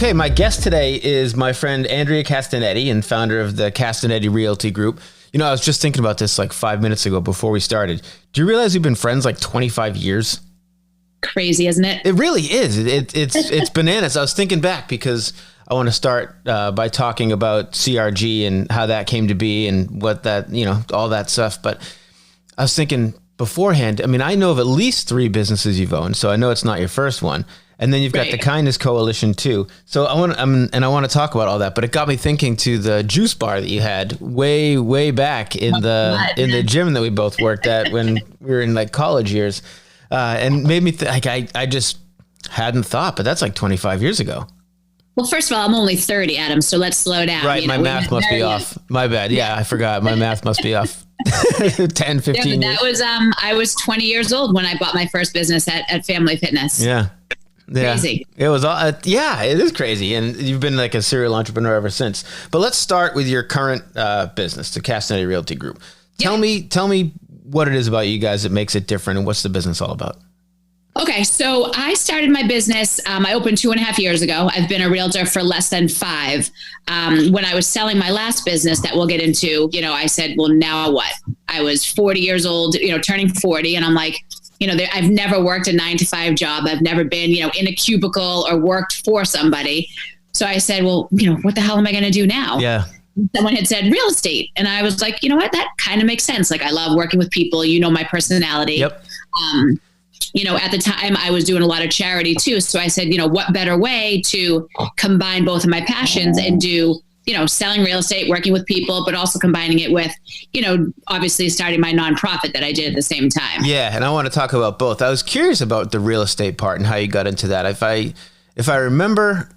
Okay, my guest today is my friend Andrea Castinetti and founder of the Castinetti Realty Group. You know, I was just thinking about this like 5 minutes ago before we started. Do you realize we've been friends like 25 years? Crazy, isn't it? It really is. It's bananas. I was thinking back because I want to start by talking about CRG and how that came to be and what that, you know, all that stuff. But I was thinking beforehand, I mean, I know of at least 3 businesses you've owned, so I know it's not your first one. And then you've got the Kindness Coalition too. So I want to talk about all that, but it got me thinking to the juice bar that you had way back in the gym that we both worked at when we were in like college years, and made me I just hadn't thought, but that's like 25 years ago. Well, first of all, I'm only 30, Adam, so let's slow down. Right, my math must be off. My bad. Yeah, I forgot. My math must be off. 10, 15 years. That was I was 20 years old when I bought my first business at Family Fitness. Yeah. Crazy. It was all, yeah, it is crazy. And you've been like a serial entrepreneur ever since. But let's start with your current business, the Castinetti Realty Group. Tell me what it is about you guys that makes it different and what's the business all about? Okay. So I started my business. I opened 2.5 years ago. I've been a realtor for less than 5. When I was selling my last business that we'll get into, you know, I said, well, now what? I was 40 years old, you know, turning 40. And I'm like, you know, I've never worked a 9-to-5 job. I've never been, you know, in a cubicle or worked for somebody. So I said, well, you know, what the hell am I going to do now? Yeah. Someone had said real estate. And I was like, you know what, that kind of makes sense. Like I love working with people, you know, my personality. Yep. You know, at the time I was doing a lot of charity too. So I said, you know, what better way to combine both of my passions and do, you know, selling real estate, working with people, but also combining it with, you know, obviously starting my nonprofit that I did at the same time. Yeah. And I want to talk about both. I was curious about the real estate part and how you got into that. If I remember,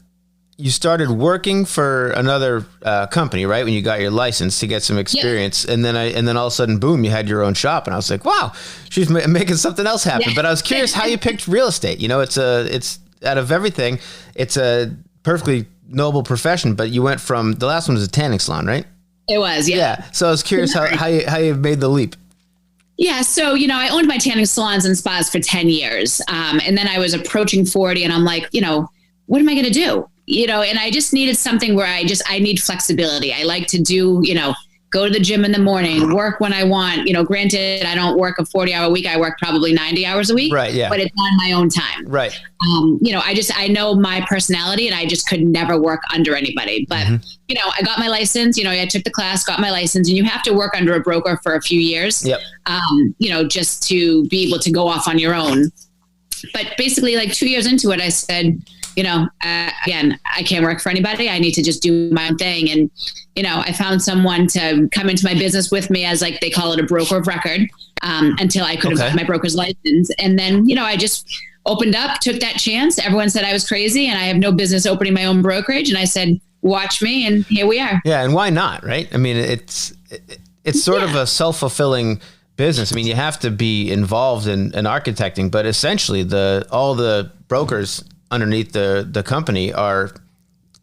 you started working for another company, right? When you got your license to get some experience. Yep. And then all of a sudden, boom, you had your own shop. And I was like, wow, she's making something else happen. Yeah. But I was curious how you picked real estate. You know, it's out of everything, it's a perfectly noble profession, but you went from, the last one was a tanning salon, right? It was, yeah. Yeah. So I was curious how you made the leap. Yeah. So, you know, I owned my tanning salons and spas for 10 years. And then I was approaching 40 and I'm like, you know, what am I going to do? You know, and I just needed something where I need flexibility. I like to do, you know, go to the gym in the morning, work when I want, you know, granted, I don't work a 40-hour week. I work probably 90 hours a week, right? Yeah. But it's on my own time. Right. You know, I know my personality and I just could never work under anybody, but you know, I got my license, you know, I took the class, got my license, and you have to work under a broker for a few years, yep. You know, just to be able to go off on your own. But basically like 2 years into it, I said, you know, again, I can't work for anybody. I need to just do my own thing. And, you know, I found someone to come into my business with me as, like, they call it a broker of record, until I could have gotten my broker's license. And then, you know, I just opened up, took that chance. Everyone said I was crazy and I have no business opening my own brokerage. And I said, watch me. And here we are. Yeah. And why not? Right. I mean, it's sort of a self-fulfilling business. I mean, you have to be involved in architecting, but essentially all the brokers underneath the company are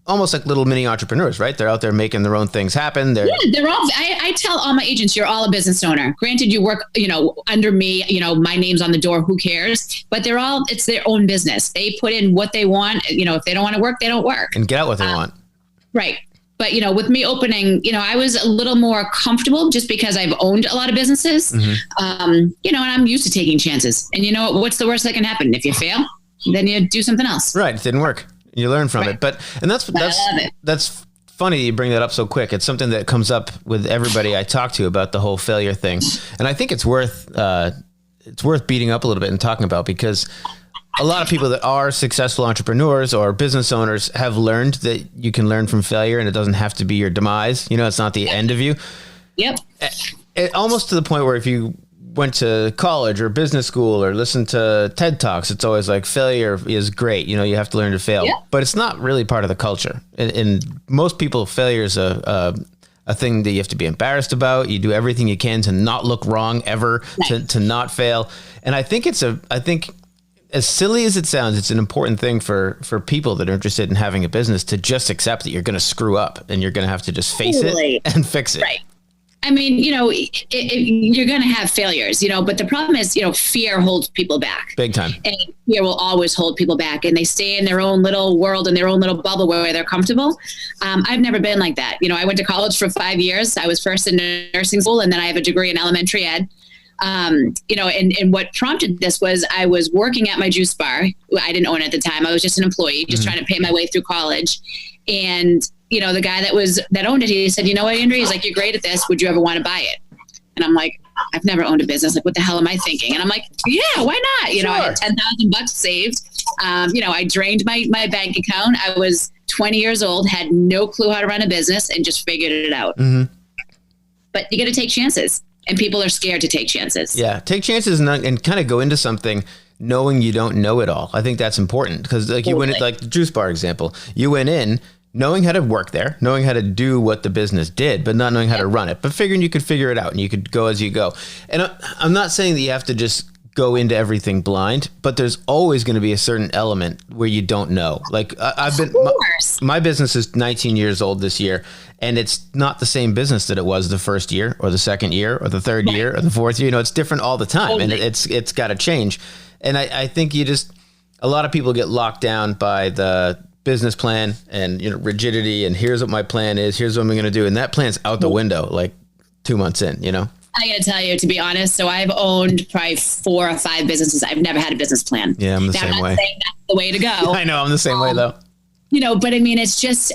almost like little mini entrepreneurs, right? They're out there making their own things happen. They're all, I tell all my agents, you're all a business owner. Granted, you work, you know, under me, you know, my name's on the door, who cares? But it's their own business. They put in what they want. You know, if they don't want to work, they don't work. And get out what they want. Right. But, you know, with me opening, you know, I was a little more comfortable just because I've owned a lot of businesses, you know, and I'm used to taking chances. And you know, what's the worst that can happen? If you fail, then you do something else. Right. It didn't work. You learn from it. That's funny you bring that up so quick. It's something that comes up with everybody I talk to about the whole failure thing. And I think it's worth beating up a little bit and talking about, because a lot of people that are successful entrepreneurs or business owners have learned that you can learn from failure and it doesn't have to be your demise. You know, it's not the end of you. Yep. Almost to the point where if you went to college or business school or listened to TED Talks, it's always like failure is great. You know, you have to learn to fail, but it's not really part of the culture. And most people, failure is a thing that you have to be embarrassed about. You do everything you can to not look wrong ever, to not fail. And I think as silly as it sounds, it's an important thing for people that are interested in having a business to just accept that you're going to screw up and you're going to have to just face it and fix it. Right. I mean, you're going to have failures, but the problem is, fear holds people back. Big time. And fear will always hold people back, and they stay in their own little world, in their own little bubble where they're comfortable. I've never been like that. I went to college for 5 years. I was first in nursing school, and then I have a degree in elementary ed. And what prompted this was I was working at my juice bar. I didn't own it at the time. I was just an employee, just trying to pay my way through college. And the guy that owned it, he said, you know what, Andrea, he's like, you're great at this. Would you ever want to buy it? And I'm like, I've never owned a business. Like, what the hell am I thinking? And I'm like, yeah, why not? Sure. I had $10,000 saved. I drained my bank account. I was 20 years old, had no clue how to run a business, and just figured it out. Mm-hmm. But you got to take chances, and people are scared to take chances. Yeah. Take chances and kind of go into something knowing you don't know it all. I think that's important because you went in, like the juice bar example, you went in knowing how to work there, knowing how to do what the business did, but not knowing how to run it, but figuring you could figure it out and you could go as you go. And I'm not saying that you have to just go into everything blind, but there's always going to be a certain element where you don't know. Like my business is 19 years old this year, and it's not the same business that it was the first year or the second year or the third year or the fourth year. It's different all the time, and it's got to change. And I think a lot of people get locked down by the business plan and rigidity, and here's what my plan is, here's what I'm going to do, and that plan's out the window like 2 months in. I got to tell you, to be honest, so I've owned probably 4 or 5 businesses. I've never had a business plan. Yeah, I'm the same way. Saying that's the way to go. I know, I'm the same way though. But I mean, it's just,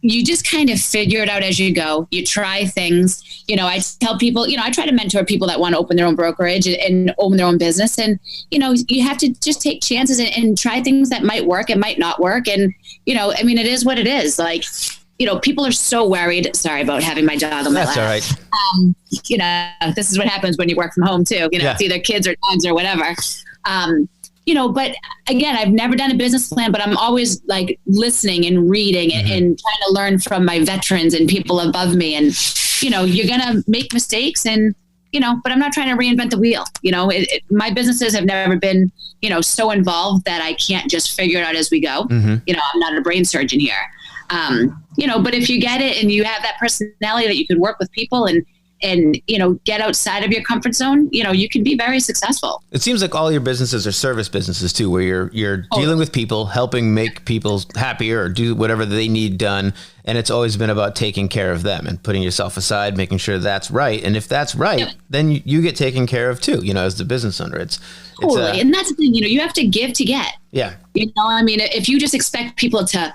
you just kind of figure it out as you go. You try things. I tell people, I try to mentor people that want to open their own brokerage and own their own business. And, you have to just take chances and try things that might work and might not work. And, I mean, it is what it is. Like, people are so worried. Sorry about having my dog on my lap. That's all right. This is what happens when you work from home too. It's either kids or dogs or whatever. But again, I've never done a business plan, but I'm always like listening and reading and trying to learn from my veterans and people above me. And, you're going to make mistakes and, but I'm not trying to reinvent the wheel. My businesses have never been, so involved that I can't just figure it out as we go. Mm-hmm. I'm not a brain surgeon here. But if you get it and you have that personality that you can work with people and get outside of your comfort zone, you can be very successful. It seems like all your businesses are service businesses too, where you're dealing with people, helping make people happier or do whatever they need done. And it's always been about taking care of them and putting yourself aside, making sure that's right. And if that's right, then you get taken care of too, as the business owner. Totally. And that's the thing, you have to give to get. Yeah. I mean, if you just expect people to,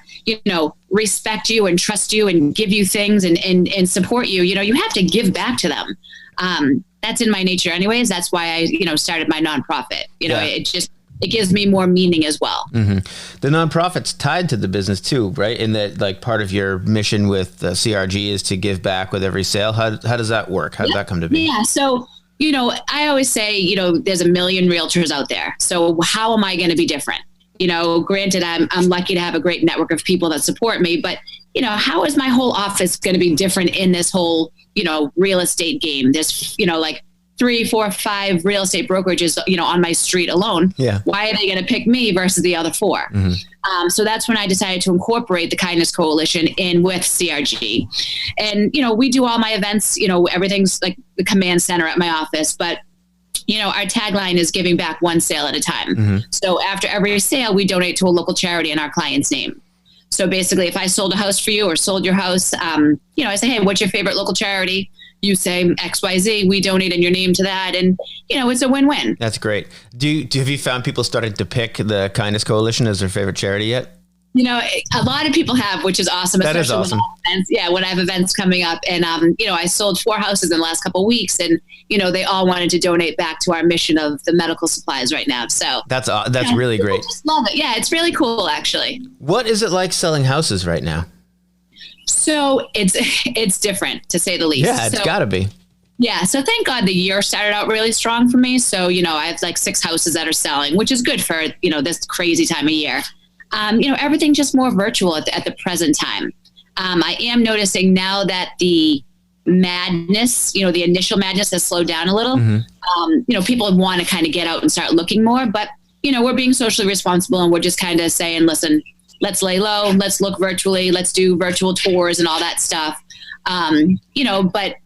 respect you and trust you and give you things and support you, you have to give back to them. That's in my nature anyways. That's why I, started my nonprofit. It gives me more meaning as well. Mm-hmm. The nonprofit's tied to the business too, right? In that, like, part of your mission with CRG is to give back with every sale. How does that work? How did that come to be? Yeah. So, I always say, there's a million realtors out there. So how am I going to be different? Granted, I'm lucky to have a great network of people that support me, but, how is my whole office going to be different in this whole, real estate game? There's, like 3, 4, 5 real estate brokerages, on my street alone. Yeah. Why are they going to pick me versus the other 4? Mm-hmm. So that's when I decided to incorporate the Kindness Coalition in with CRG. And, we do all my events, everything's like the command center at my office, but our tagline is giving back one sale at a time. Mm-hmm. So after every sale, we donate to a local charity in our client's name. So basically, if I sold a house for you or sold your house, I say, hey, what's your favorite local charity? You say XYZ, we donate in your name to that. And, it's a win-win. That's great. Have you found people starting to pick the Kindness Coalition as their favorite charity yet? A lot of people have, which is awesome. That is awesome. When I have events coming up, and I sold 4 houses in the last couple of weeks, and they all wanted to donate back to our mission of the medical supplies right now. So that's really great. Just love it. Yeah, it's really cool, actually. What is it like selling houses right now? So it's different, to say the least. Yeah, it's got to be. Yeah. So thank God the year started out really strong for me. So I have like 6 houses that are selling, which is good for this crazy time of year. Everything's just more virtual at the present time. I am noticing now that the madness, the initial madness has slowed down a little. Mm-hmm. People want to kind of get out and start looking more, but, we're being socially responsible and we're just kind of saying, listen, let's lay low, let's look virtually, let's do virtual tours and all that stuff. But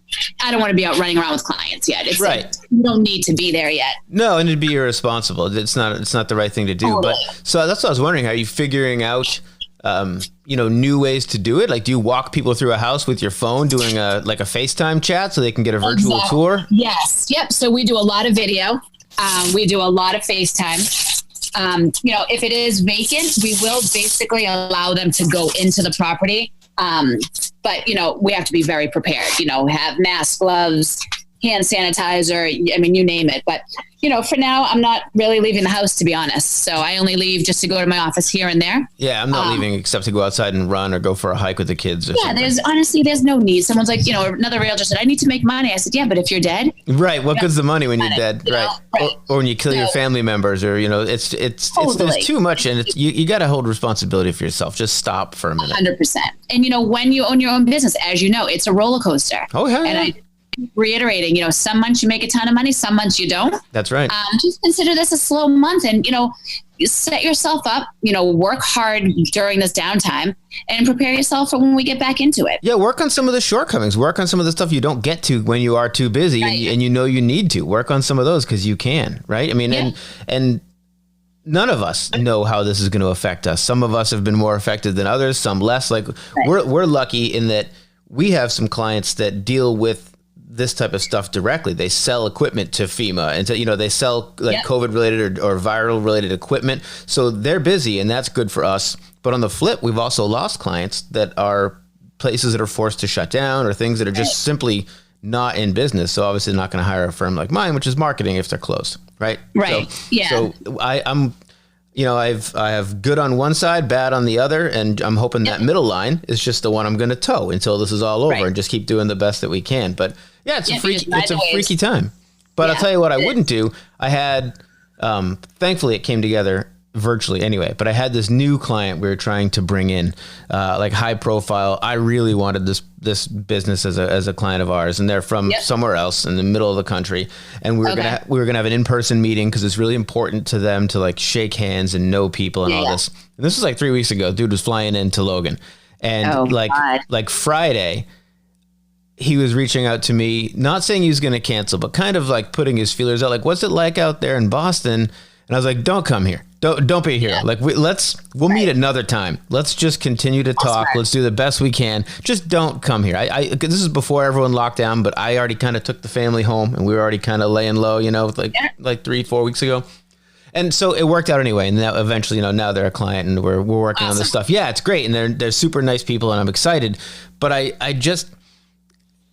I don't want to be out running around with clients yet. It's right. Like, you don't need to be there yet. No, and it'd be irresponsible. It's not the right thing to do. Totally. But so that's what I was wondering. Are you figuring out, new ways to do it? Like, do you walk people through a house with your phone doing a FaceTime chat so they can get a virtual tour? Yes. Yep. So we do a lot of video. We do a lot of FaceTime. If it is vacant, we will basically allow them to go into the property. But we have to be very prepared, have masks, gloves, hand sanitizer. I mean, you name it. But, for now, I'm not really leaving the house, to be honest. So I only leave just to go to my office here and there. Yeah, I'm not leaving except to go outside and run or go for a hike with the kids. Or something. There's no need. Someone's like, another realtor said, I need to make money. I said, yeah, but if you're dead. Right. What good's the money when you're dead? Right. Or when you kill your family members or, it's there's too much. And you got to hold responsibility for yourself. Just stop for a minute. 100%. And, when you own your own business, as you know, it's a roller coaster. Oh, yeah. And I reiterating, some months you make a ton of money, some months you don't. That's right. Just consider this a slow month and, you set yourself up, work hard during this downtime and prepare yourself for when we get back into it. Yeah. Work on some of the shortcomings, work on some of the stuff you don't get to when you are too busy right. and you need to work on some of those because you can, right? I mean, yeah. and none of us know how this is going to affect us. Some of us have been more affected than others, some less. Like right. we're lucky in that we have some clients that deal with this type of stuff directly. They sell equipment to FEMA and they sell COVID related or viral related equipment. So they're busy and that's good for us. But on the flip, we've also lost clients that are places that are forced to shut down or things that are just simply not in business. So obviously not going to hire a firm like mine, which is marketing if they're closed. Right. Right. So I'm I have good on one side, bad on the other, and I'm hoping that middle line is just the one I'm going to toe until this is all over and just keep doing the best that we can. But yeah, it's a freaky time. But I'll tell you what I wouldn't do. I had, thankfully it came together virtually anyway, but I had this new client we were trying to bring in, high profile. I really wanted this business as a client of ours, and they're from somewhere else in the middle of the country. And we were gonna have an in-person meeting because it's really important to them to shake hands and know people and all this. And this was 3 weeks ago. Dude was flying into Logan, and Friday, he was reaching out to me, not saying he was going to cancel, but kind of putting his feelers out. What's it like out there in Boston? And I was like, don't come here. Don't be here. Yeah. We'll meet another time. Let's just continue to talk. Let's do the best we can. Just don't come here. This is before everyone locked down, but I already kind of took the family home and we were already kind of laying low, 3-4 weeks ago. And so it worked out anyway. And now eventually, now they're a client and we're working on this stuff. Yeah, it's great. And they're super nice people and I'm excited, but I just,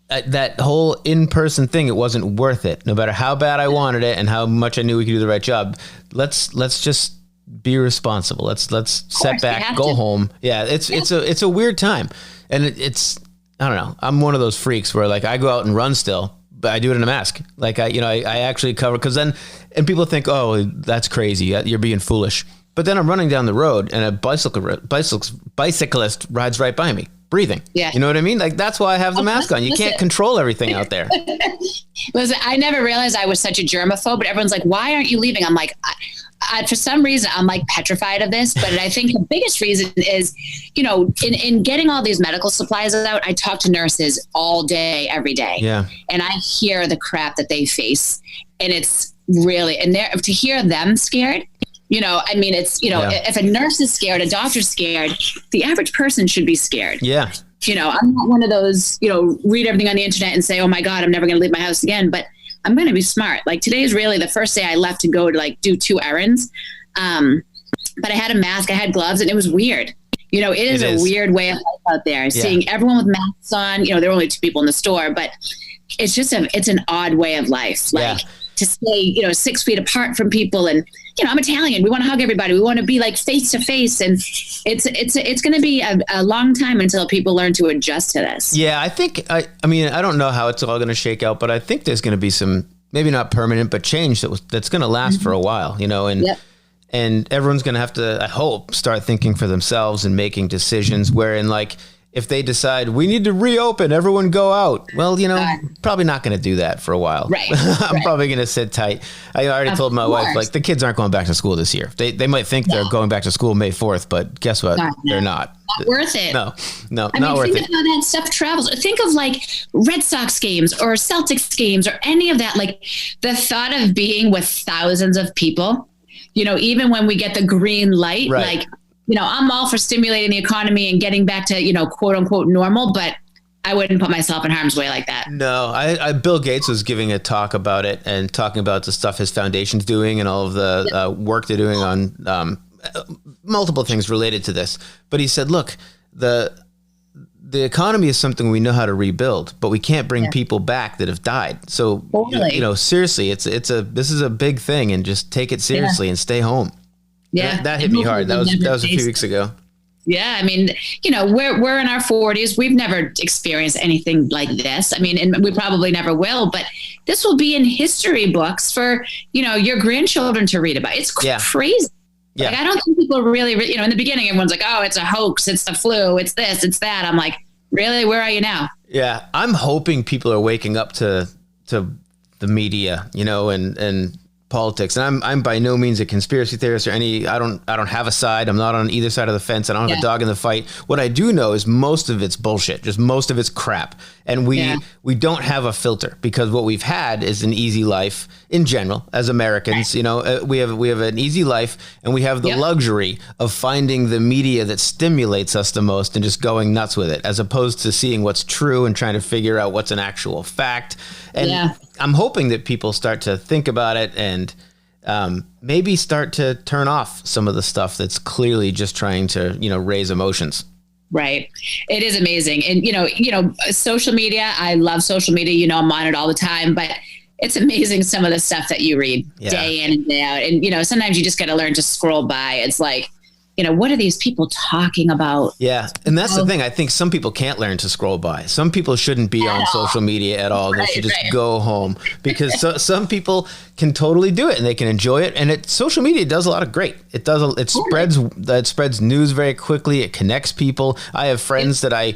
that whole in-person thing, it wasn't worth it. No matter how bad I wanted it and how much I knew we could do the right job. Let's just be responsible. Let's set back, go home. Yeah, it's a weird time, and it's I don't know. I'm one of those freaks where I go out and run still, but I do it in a mask. I actually cover because then and people think, oh, that's crazy. You're being foolish. But then I'm running down the road and a bicyclist rides right by me, breathing. Yeah. You know what I mean? That's why I have the mask on. You can't control everything out there. Listen, I never realized I was such a germaphobe, but everyone's like, why aren't you leaving? I'm like, for some reason, I'm petrified of this. But I think the biggest reason is, in getting all these medical supplies out, I talk to nurses all day, every day. Yeah. And I hear the crap that they face. And it's really, and to hear them scared, it's, if a nurse is scared, a doctor's scared, the average person should be scared. Yeah. I'm not one of those, read everything on the internet and say, oh my God, I'm never going to leave my house again. But I'm going to be smart. Today is really the first day I left to go to do 2 errands. But I had a mask, I had gloves, and it was weird. It is a weird way of life out there. Seeing everyone with masks on, there were only 2 people in the store, but it's just it's an odd way of life. To stay, 6 feet apart from people. And, I'm Italian. We want to hug everybody. We want to be face to face. And it's going to be a long time until people learn to adjust to this. Yeah, I think, I don't know how it's all going to shake out, but I think there's going to be some, maybe not permanent, but change that's going to last for a while, and everyone's going to have to, I hope, start thinking for themselves and making decisions wherein if they decide we need to reopen, everyone go out. Well, probably not going to do that for a while. Right. I'm probably going to sit tight. I already told my wife, like, the kids aren't going back to school this year. They might think they're going back to school May 4th, but guess what? They're not. Not worth it. No, not worth it. Think of how that stuff travels. Think of like Red Sox games or Celtics games or any of that. Like the thought of being with thousands of people, even when we get the green light, like, I'm all for stimulating the economy and getting back to, quote unquote normal, but I wouldn't put myself in harm's way like that. No, Bill Gates was giving a talk about it and talking about the stuff his foundation's doing and all of the work they're doing on multiple things related to this. But he said, look, the economy is something we know how to rebuild, but we can't bring people back that have died. So, seriously, this is a big thing, and just take it seriously and stay home. Yeah. That hit me hard. That was a few weeks ago. Yeah. I mean, we're in our 40s. We've never experienced anything like this. I mean, and we probably never will, but this will be in history books for, your grandchildren to read about. It's crazy. Yeah. Like, I don't think people really, in the beginning, everyone's like, oh, it's a hoax. It's the flu. It's this, it's that. I'm like, really? Where are you now? Yeah. I'm hoping people are waking up to the media, and politics. And I'm by no means a conspiracy theorist or I don't have a side. I'm not on either side of the fence. I don't have a dog in the fight. What I do know is most of it's bullshit. Just most of it's crap. And we don't have a filter, because what we've had is an easy life in general as Americans. We have an easy life, and we have the luxury of finding the media that stimulates us the most and just going nuts with it, as opposed to seeing what's true and trying to figure out what's an actual fact. And I'm hoping that people start to think about it and maybe start to turn off some of the stuff that's clearly just trying to, raise emotions. Right. It is amazing. And, social media, I love social media, I'm on it all the time, but it's amazing some of the stuff that you read day in and day out. And, sometimes you just got to learn to scroll by. It's like, what are these people talking about? Yeah. And that's the thing. I think some people can't learn to scroll by. Some people shouldn't be on social media at all. They should just go home, because some people can totally do it and they can enjoy it. And social media does a lot of great. It spreads news very quickly. It connects people. I have friends that I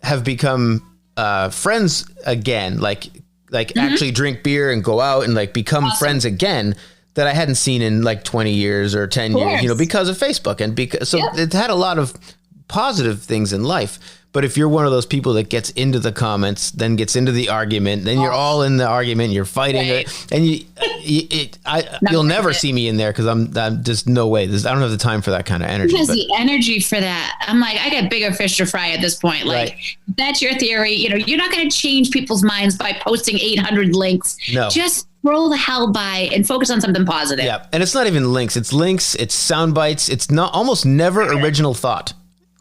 have become friends again, like actually drink beer and go out and like become friends again, that I hadn't seen in like 20 years or 10 years, because of Facebook. And it had a lot of positive things in life. But if you're one of those people that gets into the comments, then gets into the argument, then you're all in the argument, you're fighting it, and you'll never see me in there, because I'm just no way. I don't have the time for that kind of energy. Because the energy for that, I'm like, I got bigger fish to fry at this point. Like, that's your theory. You're not going to change people's minds by posting 800 links. No. Just scroll the hell by and focus on something positive. Yeah. And it's not even links. It's sound bites. It's not almost never original thought.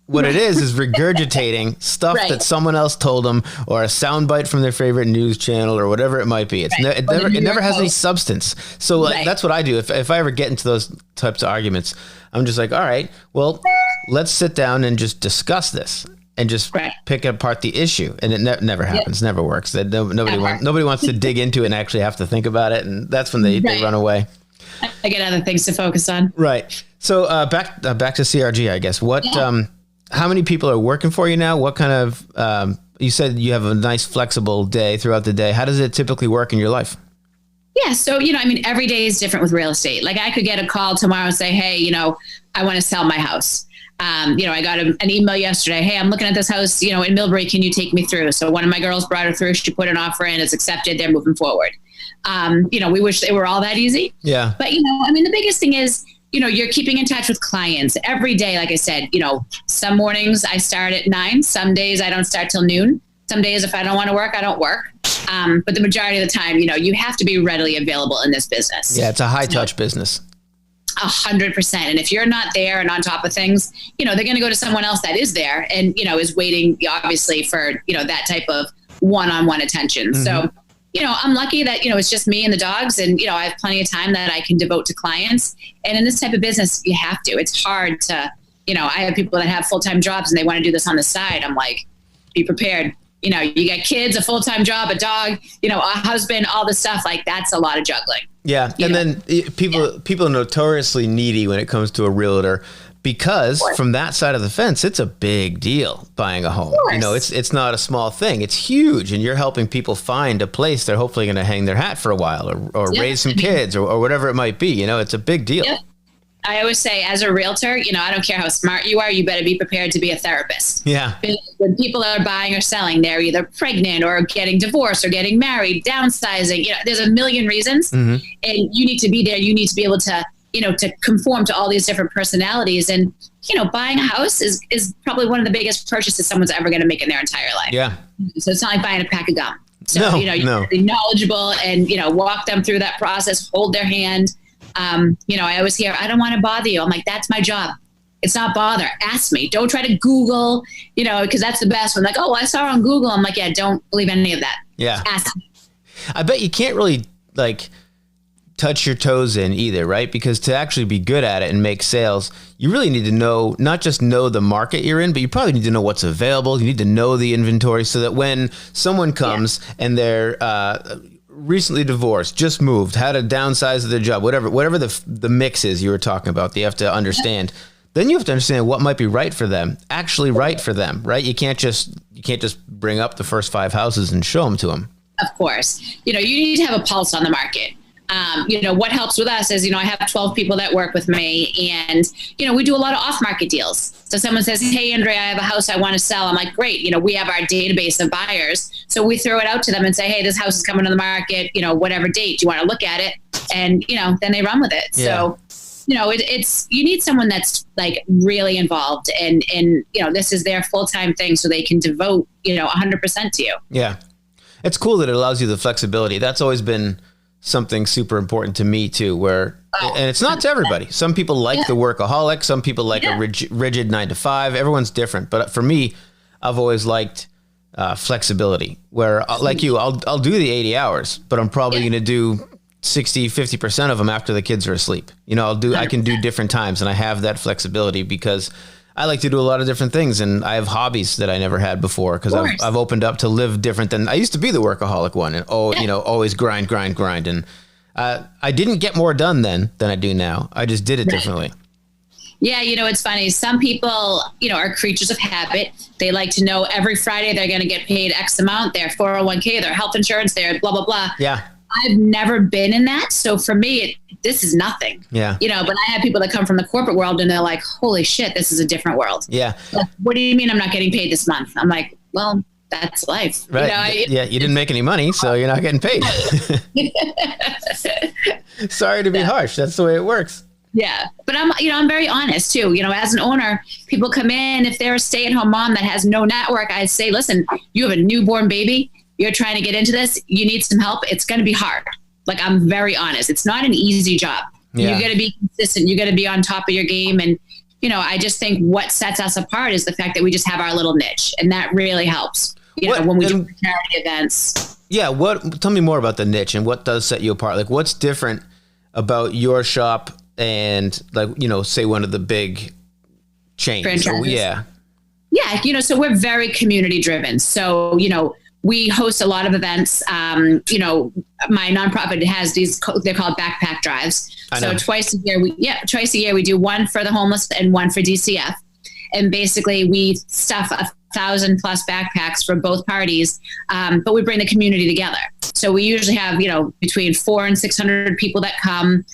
What it is regurgitating stuff that someone else told them, or a soundbite from their favorite news channel, or whatever it might be. It never has any substance. So that's what I do. If I ever get into those types of arguments, I'm just like, all right, well, let's sit down and just discuss this and just pick apart the issue. And it never happens, never works. Nobody wants to dig into it and actually have to think about it. And that's when they run away. I get other things to focus on. Right. So back to CRG, I guess. How many people are working for you now? What kind of, you said you have a nice flexible day throughout the day. How does it typically work in your life? Yeah. So, every day is different with real estate. Like, I could get a call tomorrow and say, hey, I want to sell my house. I got an email yesterday. Hey, I'm looking at this house, in Millbury. Can you take me through? So one of my girls brought her through. She put an offer in. It's accepted. They're moving forward. We wish they were all that easy. Yeah. But, the biggest thing is, you're keeping in touch with clients every day. Like I said, some mornings I start at 9. Some days I don't start till noon. Some days if I don't want to work, I don't work. But the majority of the time, you have to be readily available in this business. Yeah, it's a high touch business. 100%. And if you're not there and on top of things, they're going to go to someone else that is there and, is waiting obviously for, that type of one-on-one attention. Mm-hmm. So, I'm lucky that, it's just me and the dogs, and, I have plenty of time that I can devote to clients. And in this type of business, you have to. It's hard to, I have people that have full-time jobs and they want to do this on the side. I'm like, be prepared. You got kids, a full-time job, a dog, a husband, all this stuff. Like, that's a lot of juggling. Yeah. And then people are notoriously needy when it comes to a realtor, because from that side of the fence, it's a big deal buying a home. You know, it's not a small thing. It's huge. And you're helping people find a place they're hopefully going to hang their hat for a while or raise some kids or whatever it might be. You know, it's a big deal. Yep. I always say, as a realtor, you know, I don't care how smart you are, you better be prepared to be a therapist. Yeah. When people are buying or selling, they're either pregnant or getting divorced or getting married, downsizing. You know, there's a million reasons, and you need to be there. You need to be able to, you know, to conform to all these different personalities. And, you know, buying a house is probably one of the biggest purchases someone's ever going to make in their entire life. Yeah. So it's not like buying a pack of gum. So, you know, you have to be knowledgeable and, you know, walk them through that process, hold their hand. You know, I always hear, I don't want to bother you. I'm like, that's my job. It's not bother. Ask me. Don't try to Google, you know, because that's the best one. Like, oh, I saw it on Google. I'm like, yeah, don't believe any of that. Yeah. Ask me. I bet you can't really like touch your toes in either, right? Because to actually be good at it and make sales, you really need to know, not just know the market you're in, but you probably need to know what's available. You need to know the inventory so that when someone comes and they're, recently divorced, just moved, had a downsize of their job, whatever the mix is you were talking about, that you have to understand. Then you have to understand what might be right for them, actually right for them, right? You can't just bring up the first 5 houses and show them to them. Of course, you know, you need to have a pulse on the market. You know, what helps with us is, you know, I have 12 people that work with me, and, you know, we do a lot of off-market deals. So someone says, hey, Andrea, I have a house I want to sell. I'm like, great. You know, we have our database of buyers. So we throw it out to them and say, hey, this house is coming to the market, you know, whatever date. Do you want to look at it? And, you know, then they run with it. Yeah. So, you know, it's, you need someone that's like really involved and, you know, this is their full-time thing so they can devote, you know, 100% to you. Yeah. It's cool that it allows you the flexibility. That's always been something super important to me too, and it's not to everybody. Some people like the workaholic. Some people like a rigid 9 to 5. Everyone's different. But for me, I've always liked flexibility where like you, I'll do the 80 hours, but I'm probably going to do 50% of them after the kids are asleep. You know, I can do different times, and I have that flexibility because I like to do a lot of different things, and I have hobbies that I never had before because I've opened up to live different than I used to be the workaholic one, and you know, always grind. And I didn't get more done then than I do now. I just did it differently. Yeah. You know, it's funny. Some people, you know, are creatures of habit. They like to know every Friday they're going to get paid X amount, their 401k, their health insurance, their blah, blah, blah. Yeah. I've never been in that. So for me, this is nothing. Yeah. You know, but I have people that come from the corporate world and they're like, holy shit, this is a different world. Yeah. Like, what do you mean I'm not getting paid this month? I'm like, well, that's life. Right. You know, you didn't make any money, so you're not getting paid. Sorry to be harsh. That's the way it works. Yeah. But I'm very honest too. You know, as an owner, people come in, if they're a stay-at-home mom that has no network, I say, listen, you have a newborn baby. You're trying to get into this. You need some help. It's going to be hard. Like, I'm very honest. It's not an easy job. Yeah. You got to be consistent. You got to be on top of your game. And, you know, I just think what sets us apart is the fact that we just have our little niche, and that really helps. You know, when we do charity events. Yeah. Tell me more about the niche and what does set you apart. Like, what's different about your shop and, like, you know, say one of the big chains? Yeah. Yeah. You know, so we're very community driven. So, you know, we host a lot of events. You know, my nonprofit has these, they're called backpack drives. So twice a year we do one for the homeless and one for DCF. And basically we stuff 1,000+ backpacks for both parties. But we bring the community together. So we usually have, you know, between 400 and 600 people that come,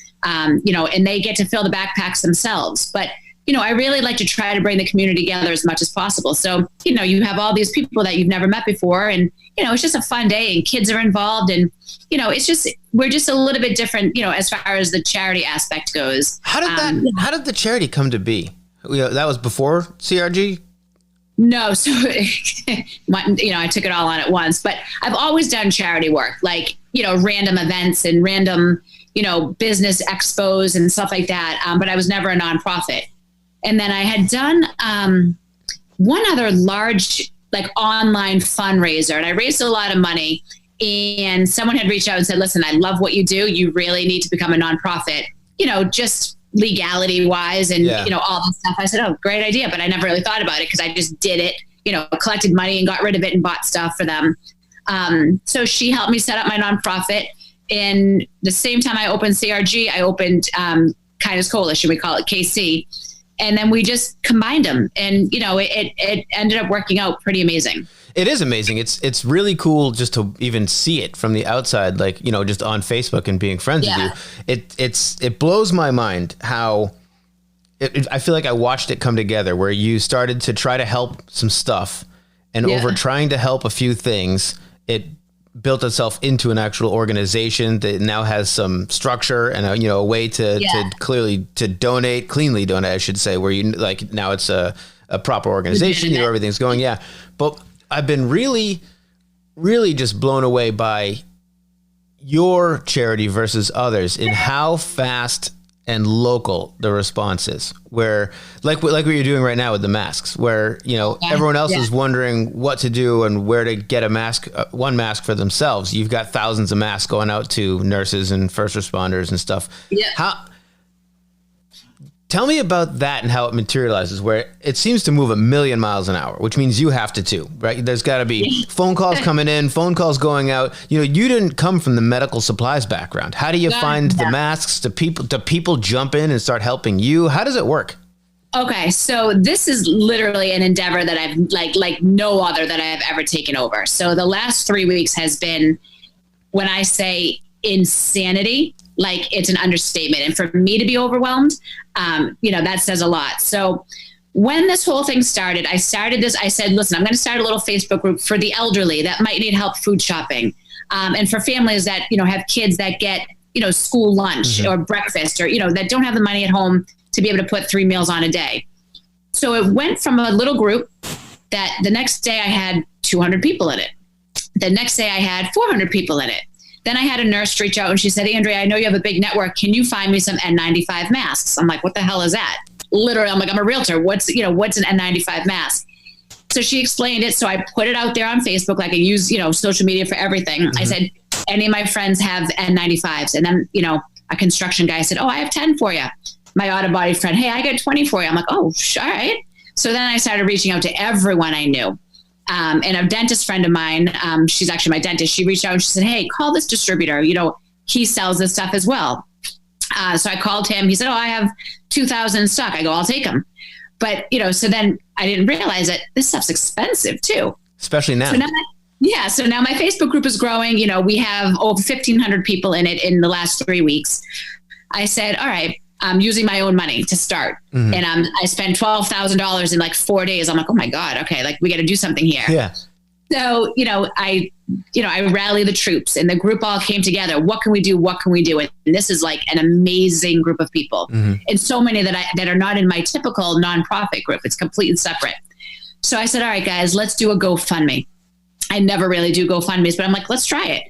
you know, and they get to fill the backpacks themselves. But, you know, I really like to try to bring the community together as much as possible. So, you know, you have all these people that you've never met before, and, you know, it's just a fun day, and kids are involved, and, you know, we're just a little bit different, you know, as far as the charity aspect goes. How did the charity come to be? That was before CRG? No. So, you know, I took it all on at once, but I've always done charity work, like, you know, random events and random, you know, business expos and stuff like that. But I was never a nonprofit. And then I had done one other large, like, online fundraiser, and I raised a lot of money, and someone had reached out and said, listen, I love what you do. You really need to become a nonprofit, you know, just legality wise and, you know, all this stuff. I said, oh, great idea. But I never really thought about it because I just did it, you know, collected money and got rid of it and bought stuff for them. So she helped me set up my nonprofit. And the same time I opened CRG, I opened Kindness Coalition, we call it KC. And then we just combined them, and it ended up working out pretty amazing. It is amazing. It's really cool just to even see it from the outside, like, just on Facebook and being friends with you. It blows my mind how I feel like I watched it come together, where you started to try to help some stuff, and over trying to help a few things, it built itself into an actual organization that now has some structure and a way to cleanly donate, I should say, where you like now it's a proper organization, everything's going. Yeah. But I've been really, really just blown away by your charity versus others in how fast and local the response is, where like what you're doing right now with the masks, where, everyone else is wondering what to do and where to get a mask, one mask for themselves. You've got thousands of masks going out to nurses and first responders and stuff. Yeah. Tell me about that and how it materializes, where it seems to move 1,000,000 miles an hour, which means you have to too, right? There's got to be phone calls coming in, phone calls going out. You didn't come from the medical supplies background. How do you find the masks? Do people jump in and start helping you? How does it work? Okay, so this is literally an endeavor that I've like no other that I've ever taken over. So the last 3 weeks has been, when I say insanity, like it's an understatement. And for me to be overwhelmed, that says a lot. So when this whole thing started, I said, listen, I'm going to start a little Facebook group for the elderly that might need help food shopping. And for families that, have kids that get, school lunch or breakfast, or, that don't have the money at home to be able to put 3 meals on a day. So it went from a little group that the next day I had 200 people in it. The next day I had 400 people in it. Then I had a nurse reach out and she said, Andrea, I know you have a big network. Can you find me some N95 masks? I'm like, what the hell is that? Literally, I'm like, I'm a realtor. What's an N95 mask? So she explained it. So I put it out there on Facebook, like I use, social media for everything. I said, any of my friends have N95s. And then, a construction guy said, oh, I have 10 for you. My auto body friend, hey, I got 20 for you. I'm like, oh, all right. So then I started reaching out to everyone I knew. And a dentist friend of mine, she's actually my dentist. She reached out and she said, hey, call this distributor. He sells this stuff as well. So I called him. He said, oh, I have 2,000 in stock. I go, I'll take them. But, so then I didn't realize that this stuff's expensive too. Especially now. So now my Facebook group is growing. We have over 1,500 people in it in the last 3 weeks. I said, all right, I'm using my own money to start. And I spent $12,000 in like 4 days. I'm like, oh my God. Okay. Like we got to do something here. Yeah. So, I rallied the troops and the group all came together. What can we do? What can we do? And this is like an amazing group of people and so many that are not in my typical nonprofit group. It's completely separate. So I said, all right, guys, let's do a GoFundMe. I never really do GoFundMes, but I'm like, let's try it.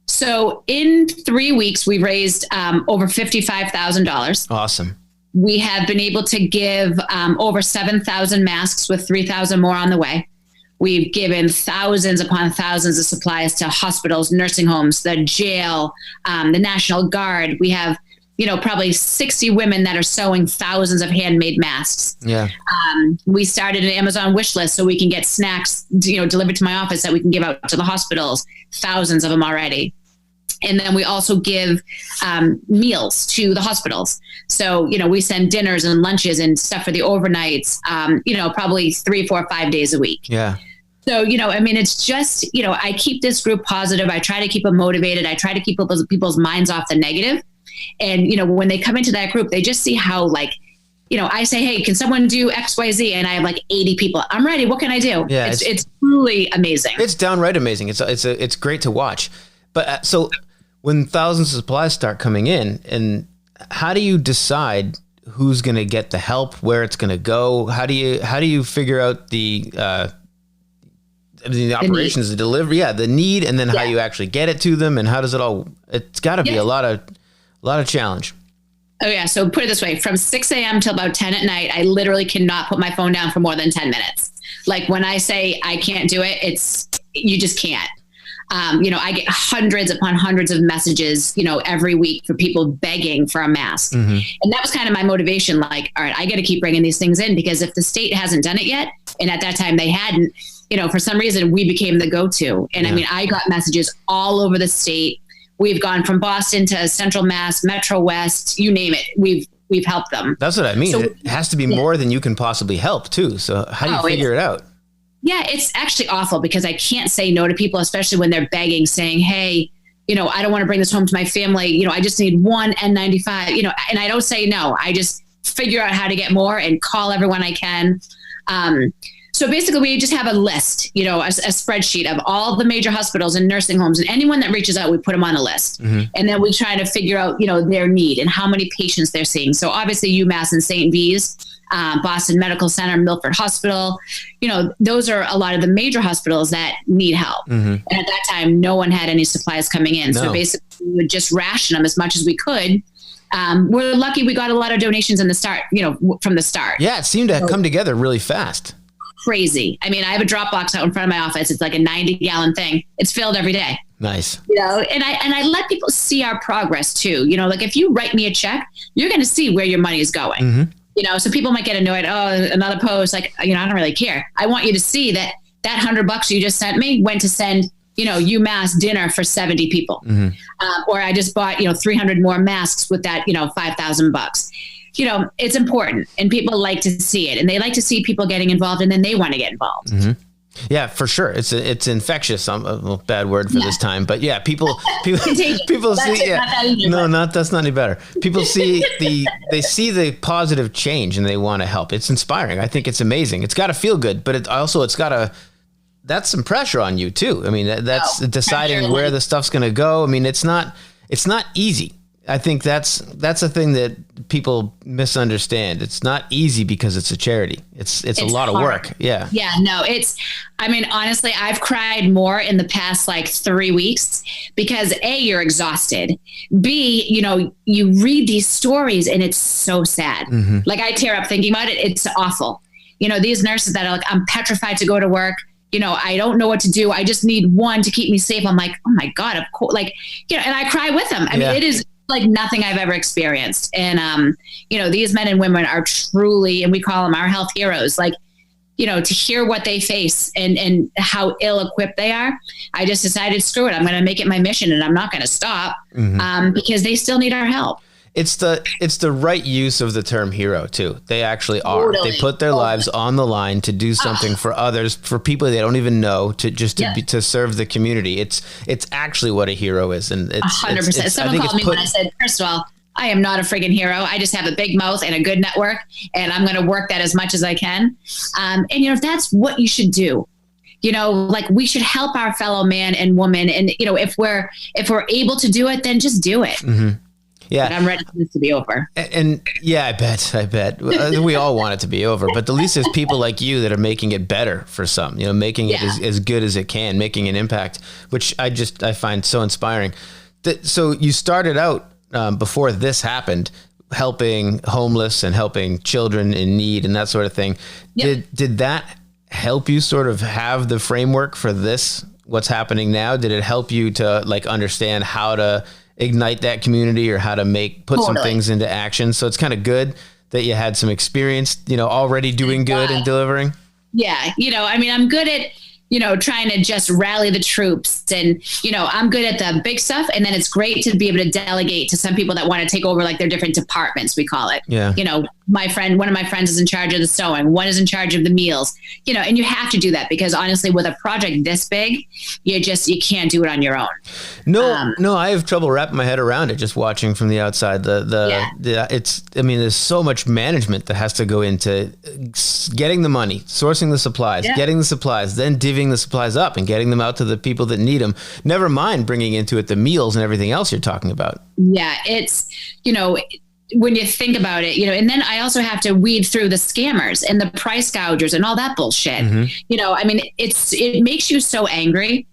So in 3 weeks, we raised over $55,000. Awesome. We have been able to give over 7,000 masks with 3,000 more on the way. We've given thousands upon thousands of supplies to hospitals, nursing homes, the jail, the National Guard. We have, probably 60 women that are sewing thousands of handmade masks. Yeah. We started an Amazon wish list so we can get snacks, delivered to my office that we can give out to the hospitals, thousands of them already. And then we also give meals to the hospitals. So, we send dinners and lunches and stuff for the overnights, probably 3, 4, 5 days a week. Yeah. So, it's just, I keep this group positive. I try to keep them motivated. I try to keep people's minds off the negative. And, when they come into that group, they just see how I say, hey, can someone do X, Y, Z? And I have like 80 people. I'm ready. What can I do? Yeah, it's truly amazing. It's downright amazing. It's great to watch. But so when thousands of supplies start coming in, and how do you decide who's going to get the help, where it's going to go? How do you figure out the operations, the delivery, the need, and then how you actually get it to them, and how does it all? It's got to be a lot of challenge. Oh yeah. So put it this way: from 6 a.m. till about 10 at night, I literally cannot put my phone down for more than 10 minutes. Like when I say I can't do it, you just can't. I get hundreds upon hundreds of messages, every week for people begging for a mask. And that was kind of my motivation. Like, all right, I got to keep bringing these things in, because if the state hasn't done it yet, and at that time they hadn't, for some reason we became the go-to. And I got messages all over the state. We've gone from Boston to Central Mass, Metro West, you name it. We've we've helped them. That's what I mean. So, it has to be more than you can possibly help too. So how do you figure it out? Yeah, it's actually awful because I can't say no to people, especially when they're begging, saying, hey, I don't want to bring this home to my family. I just need one N95, and I don't say no. I just figure out how to get more and call everyone I can. So basically we just have a list, a spreadsheet of all the major hospitals and nursing homes, and anyone that reaches out, we put them on a list. Mm-hmm. And then we try to figure out, their need and how many patients they're seeing. So obviously UMass and St. V's, Boston Medical Center, Milford Hospital, those are a lot of the major hospitals that need help. Mm-hmm. And at that time, no one had any supplies coming in. No. So basically we would just ration them as much as we could. We're lucky we got a lot of donations in the start, from the start. Yeah, it seemed to come together really fast. Crazy. I mean, I have a drop box out in front of my office. It's like a 90-gallon thing. It's filled every day. Nice. And I let people see our progress too. Like if you write me a check, you're going to see where your money is going. Mm-hmm. So people might get annoyed. Oh, another post. Like, I don't really care. I want you to see that $100 you just sent me went to send, UMass dinner for 70 people. Mm-hmm. Or I just bought, 300 more masks with that, $5,000. It's important and people like to see it and they like to see people getting involved and then they want to get involved. Mm-hmm. Yeah, for sure. It's infectious. A bad word for this time, but yeah, people see. That's not any better. People see they see the positive change and they want to help. It's inspiring. I think it's amazing. It's got to feel good, but that's some pressure on you too. I mean, that's deciding where the stuff's going to go. I mean, it's not easy. I think that's a thing that people misunderstand. It's not easy because it's a charity. It's a lot of work. Yeah. Yeah, no, honestly, I've cried more in the past 3 weeks because A, you're exhausted. B, you read these stories and it's so sad. Mm-hmm. Like I tear up thinking about it. It's awful. These nurses that are like, I'm petrified to go to work. I don't know what to do. I just need one to keep me safe. I'm like, oh my God, of course. And I cry with them. I mean, it is like nothing I've ever experienced. And, these men and women are truly, and we call them our health heroes, to hear what they face and how ill-equipped they are. I just decided, screw it. I'm going to make it my mission and I'm not going to stop because they still need our help. It's the right use of the term hero too. They actually are. Totally. They put their lives on the line to do something for others, for people they don't even know, to serve the community. It's actually what a hero is, and it's 100%. Someone called me when I said, first of all, I am not a friggin' hero. I just have a big mouth and a good network, and I'm going to work that as much as I can. And that's what you should do. We should help our fellow man and woman, and if we're able to do it, then just do it. Mm-hmm. Yeah. But I'm ready for this to be over. And yeah, I bet. We all want it to be over, but at least there's people like you that are making it better for some, making it as good as it can, making an impact, which I find so inspiring. So you started out before this happened, helping homeless and helping children in need and that sort of thing. Yep. Did that help you sort of have the framework for this, what's happening now? Did it help you to understand how to ignite that community or how to put some things into action? So it's kind of good that you had some experience, already doing good and delivering. Yeah. I'm good at, trying to just rally the troops and, I'm good at the big stuff. And then it's great to be able to delegate to some people that want to take over their different departments, we call it. Yeah. One of my friends is in charge of the sewing. One is in charge of the meals, and you have to do that because honestly, with a project this big, you can't do it on your own. No, I have trouble wrapping my head around it. Just watching from the outside, there's so much management that has to go into getting the money, sourcing the supplies, getting the supplies, then divvying the supplies up and getting them out to the people that need them. Never mind bringing into it the meals and everything else you're talking about. Yeah. It's, when you think about it, and then I also have to weed through the scammers and the price gougers and all that bullshit. Mm-hmm. It makes you so angry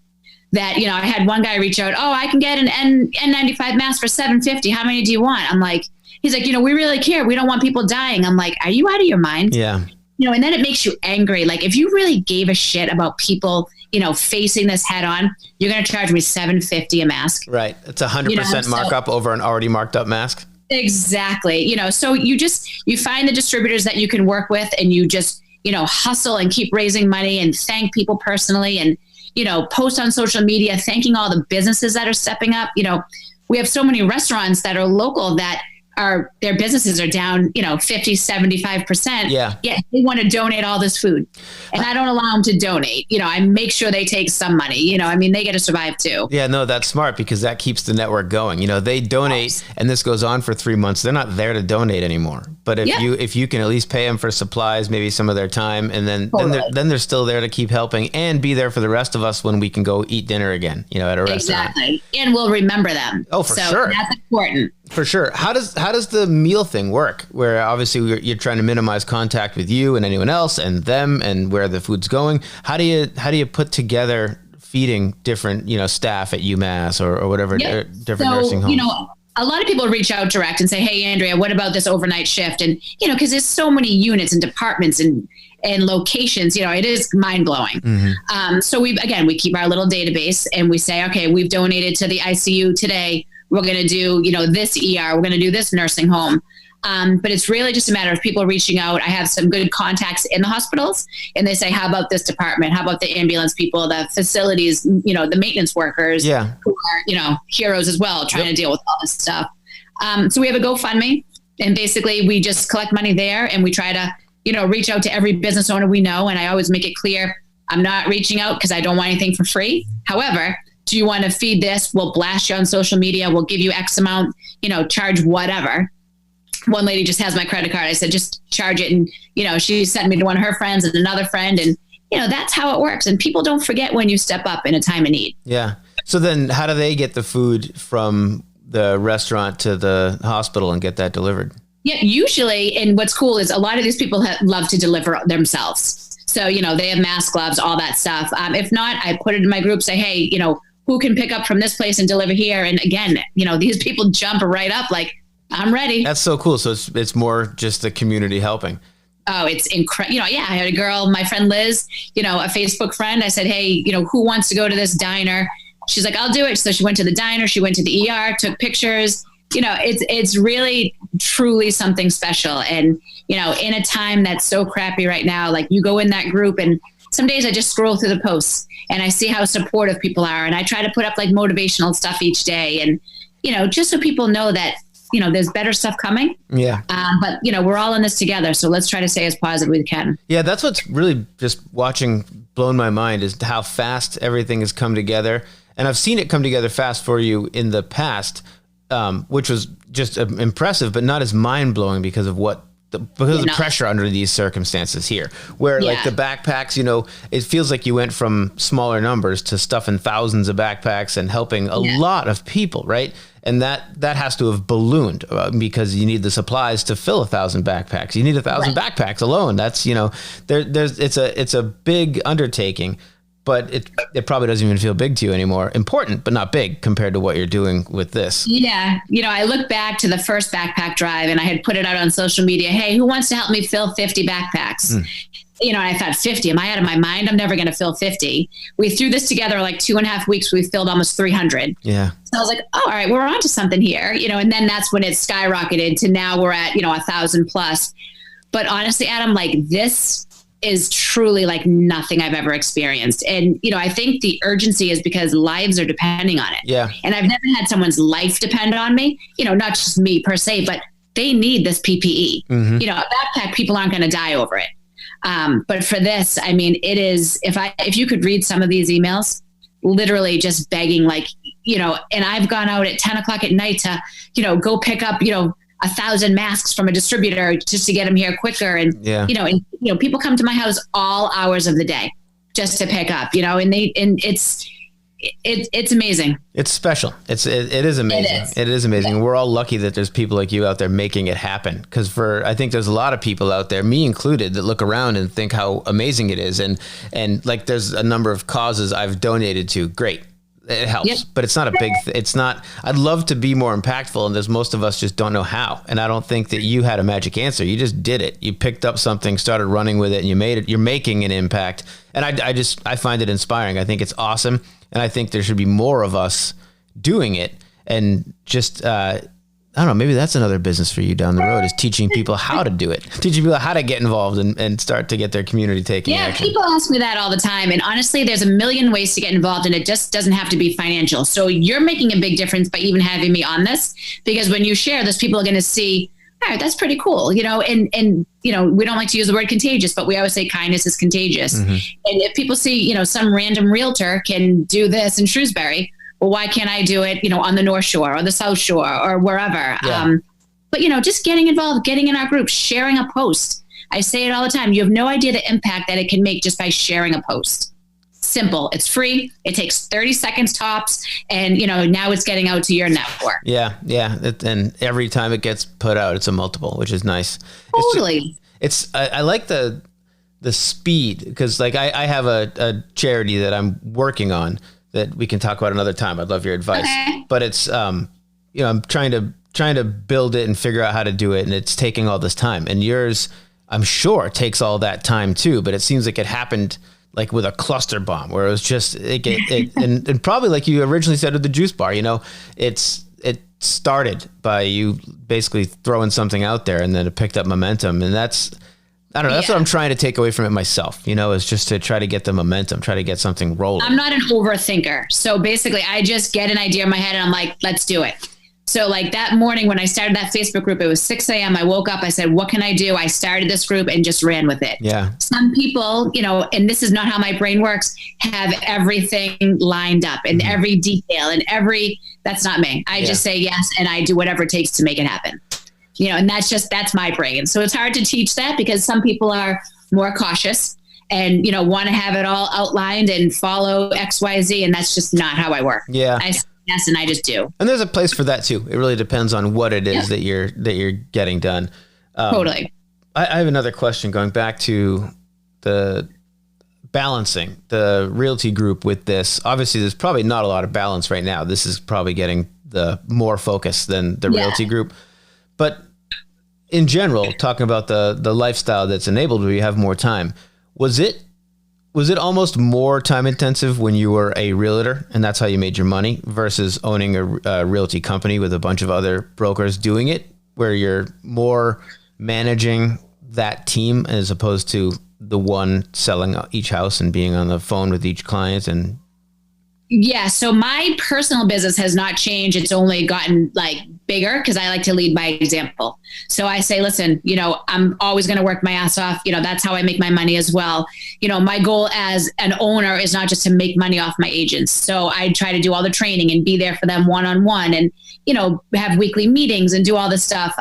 that, I had one guy reach out, oh, I can get an N95 mask for $750. How many do you want? I'm like, he's like, we really care. We don't want people dying. I'm like, are you out of your mind? Yeah. And then it makes you angry. Like if you really gave a shit about people, facing this head on, you're going to charge me $750 a mask. Right. It's 100% markup over an already marked up mask. Exactly. So you find the distributors that you can work with and you just, hustle and keep raising money and thank people personally and, post on social media, thanking all the businesses that are stepping up. We have so many restaurants that are local that their businesses are down, 50, 75%. Yeah. Yet they want to donate all this food. And I don't allow them to donate. I make sure they take some money. They get to survive too. Yeah, no, that's smart because that keeps the network going. They donate and this goes on for 3 months. They're not there to donate anymore. But if you can at least pay them for supplies, maybe some of their time, and then they're still there to keep helping and be there for the rest of us when we can go eat dinner again, at a restaurant. Exactly. And we'll remember them. Oh, for sure. That's important. For sure. How does the meal thing work? Where obviously you're trying to minimize contact with you and anyone else and them and where the food's going. How do you put together feeding different staff at UMass or whatever different nursing homes? A lot of people reach out direct and say, "Hey, Andrea, what about this overnight shift?" And because there's so many units and departments and locations, it is mind blowing. Mm-hmm. So we keep our little database and we say, okay, we've donated to the ICU today. We're going to do, this ER. We're going to do this nursing home. But it's really just a matter of people reaching out. I have some good contacts in the hospitals and they say, how about this department? How about the ambulance people, the facilities, the maintenance workers who are, heroes as well, trying to deal with all this stuff. So we have a GoFundMe and basically we just collect money there and we try to, reach out to every business owner we know. And I always make it clear, I'm not reaching out because I don't want anything for free. However, do you want to feed this? We'll blast you on social media. We'll give you X amount, charge whatever. One lady just has my credit card. I said, just charge it. And, she sent me to one of her friends and another friend. And, that's how it works. And people don't forget when you step up in a time of need. Yeah. So then how do they get the food from the restaurant to the hospital and get that delivered? Yeah, usually. And what's cool is a lot of these people love to deliver themselves. So, they have masks, gloves, all that stuff. If not, I put it in my group, say, hey, who can pick up from this place and deliver here? And again, these people jump right up like, I'm ready. That's so cool. So it's more just the community helping. Oh, it's incredible. I had a girl, my friend Liz, a Facebook friend. I said, hey, who wants to go to this diner? She's like, I'll do it. So she went to the diner. She went to the ER, took pictures. It's really, truly something special. And, in a time that's so crappy right now, like you go in that group and some days I just scroll through the posts and I see how supportive people are. And I try to put up like motivational stuff each day. And, just so people know that, there's better stuff coming. Yeah. But, we're all in this together. So let's try to stay as positive as we can. Yeah. That's what's really just watching blown my mind is how fast everything has come together. And I've seen it come together fast for you in the past, which was just impressive, but not as mind blowing because of the pressure under these circumstances here, where like the backpacks, it feels like you went from smaller numbers to stuffing thousands of backpacks and helping a lot of people, right? And that has to have ballooned because you need the supplies to fill 1,000 backpacks. You need 1,000 backpacks alone. That's, it's a big undertaking, but it probably doesn't even feel big to you anymore. Important, but not big compared to what you're doing with this. Yeah. I look back to the first backpack drive and I had put it out on social media. Hey, who wants to help me fill 50 backpacks? And I thought 50, am I out of my mind? I'm never going to fill 50. We threw this together like 2.5 weeks. We filled almost 300. Yeah. So I was like, oh, all right, we're onto something here, and then that's when it skyrocketed to now we're at, 1,000 plus. But honestly, Adam, like this is truly like nothing I've ever experienced. And, I think the urgency is because lives are depending on it. Yeah. And I've never had someone's life depend on me, not just me per se, but they need this PPE. Mm-hmm. A backpack, people aren't going to die over it. But for this, I mean, it is, if you could read some of these emails, literally just begging, like, and I've gone out at 10 o'clock at night to, go pick up, 1,000 masks from a distributor just to get them here quicker. And, people come to my house all hours of the day just to pick up, and it's amazing. It's special. It is amazing. It is amazing. Yeah. We're all lucky that there's people like you out there making it happen. Because I think there's a lot of people out there, me included, that look around and think how amazing it is. And like there's a number of causes I've donated to. Great. It helps, but it's not a big, it's not, I'd love to be more impactful, and there's most of us just don't know how. And I don't think that you had a magic answer. You just did it. You picked up something, started running with it, and you made it. You're making an impact. And I find it inspiring. I think it's awesome. And I think there should be more of us doing it. And just, I I don't know, maybe that's another business for you down the road, is teaching people how to do it, teaching people how to get involved and start to get their community taking action. People ask me that all the time. And honestly, there's a million ways to get involved, and it just doesn't have to be financial. So you're making a big difference by even having me on this, because when you share this, people are going to see, all right, that's pretty cool. You know, and, you know, we don't like to use the word contagious, but we always say kindness is contagious. And if people see, you know, some random realtor can do this in Shrewsbury, well, why can't I do it, you know, on the North Shore or the South Shore or wherever? Yeah. But, you know, just getting involved, getting in our group, sharing a post. I say it all the time. You have no idea the impact that it can make just by sharing a post. Simple. It's free. It takes 30 seconds tops. And, you know, now it's getting out to your network. Yeah. Yeah. And every time it gets put out, it's a multiple, which is nice. Totally. I like the speed, because like I have a charity that I'm working on that we can talk about another time. I'd love your advice. Okay. But it's, you know, I'm trying to build it and figure out how to do it. And it's taking all this time. And yours, I'm sure, takes all that time too. But it seems like it happened like with a cluster bomb, where it was just, and probably like you originally said with the juice bar, you know, it started by you basically throwing something out there, and then it picked up momentum. And that's, I don't know. That's what I'm trying to take away from it myself, you know, is just to try to get the momentum, try to get something rolling. I'm not an overthinker. So basically I just get an idea in my head and I'm like, let's do it. So like that morning when I started that Facebook group, it was 6 a.m. I woke up, I said, what can I do? I started this group and just ran with it. Yeah. Some people, you know, and this is not how my brain works, have everything lined up and every detail and that's not me. I just say yes. And I do whatever it takes to make it happen. You know, and that's my brain. So it's hard to teach that, because some people are more cautious and, you know, want to have it all outlined and follow X, Y, Z. And that's just not how I work. Yeah. I say yes, and I just do. And there's a place for that too. It really depends on what it is that you're getting done. Totally. I have another question going back to the balancing the realty group with this. Obviously, there's probably not a lot of balance right now. This is probably getting the more focus than the realty group. But in general, talking about the lifestyle that's enabled where you have more time, was it almost more time intensive when you were a realtor and that's how you made your money, versus owning a realty company with a bunch of other brokers doing it, where you're more managing that team as opposed to the one selling each house and being on the phone with each client? And yeah, so my personal business has not changed. It's only gotten like bigger because I like to lead by example. So I say, listen, you know, I'm always going to work my ass off. You know, that's how I make my money as well. You know, my goal as an owner is not just to make money off my agents. So I try to do all the training and be there for them one-on-one and, you know, have weekly meetings and do all this stuff.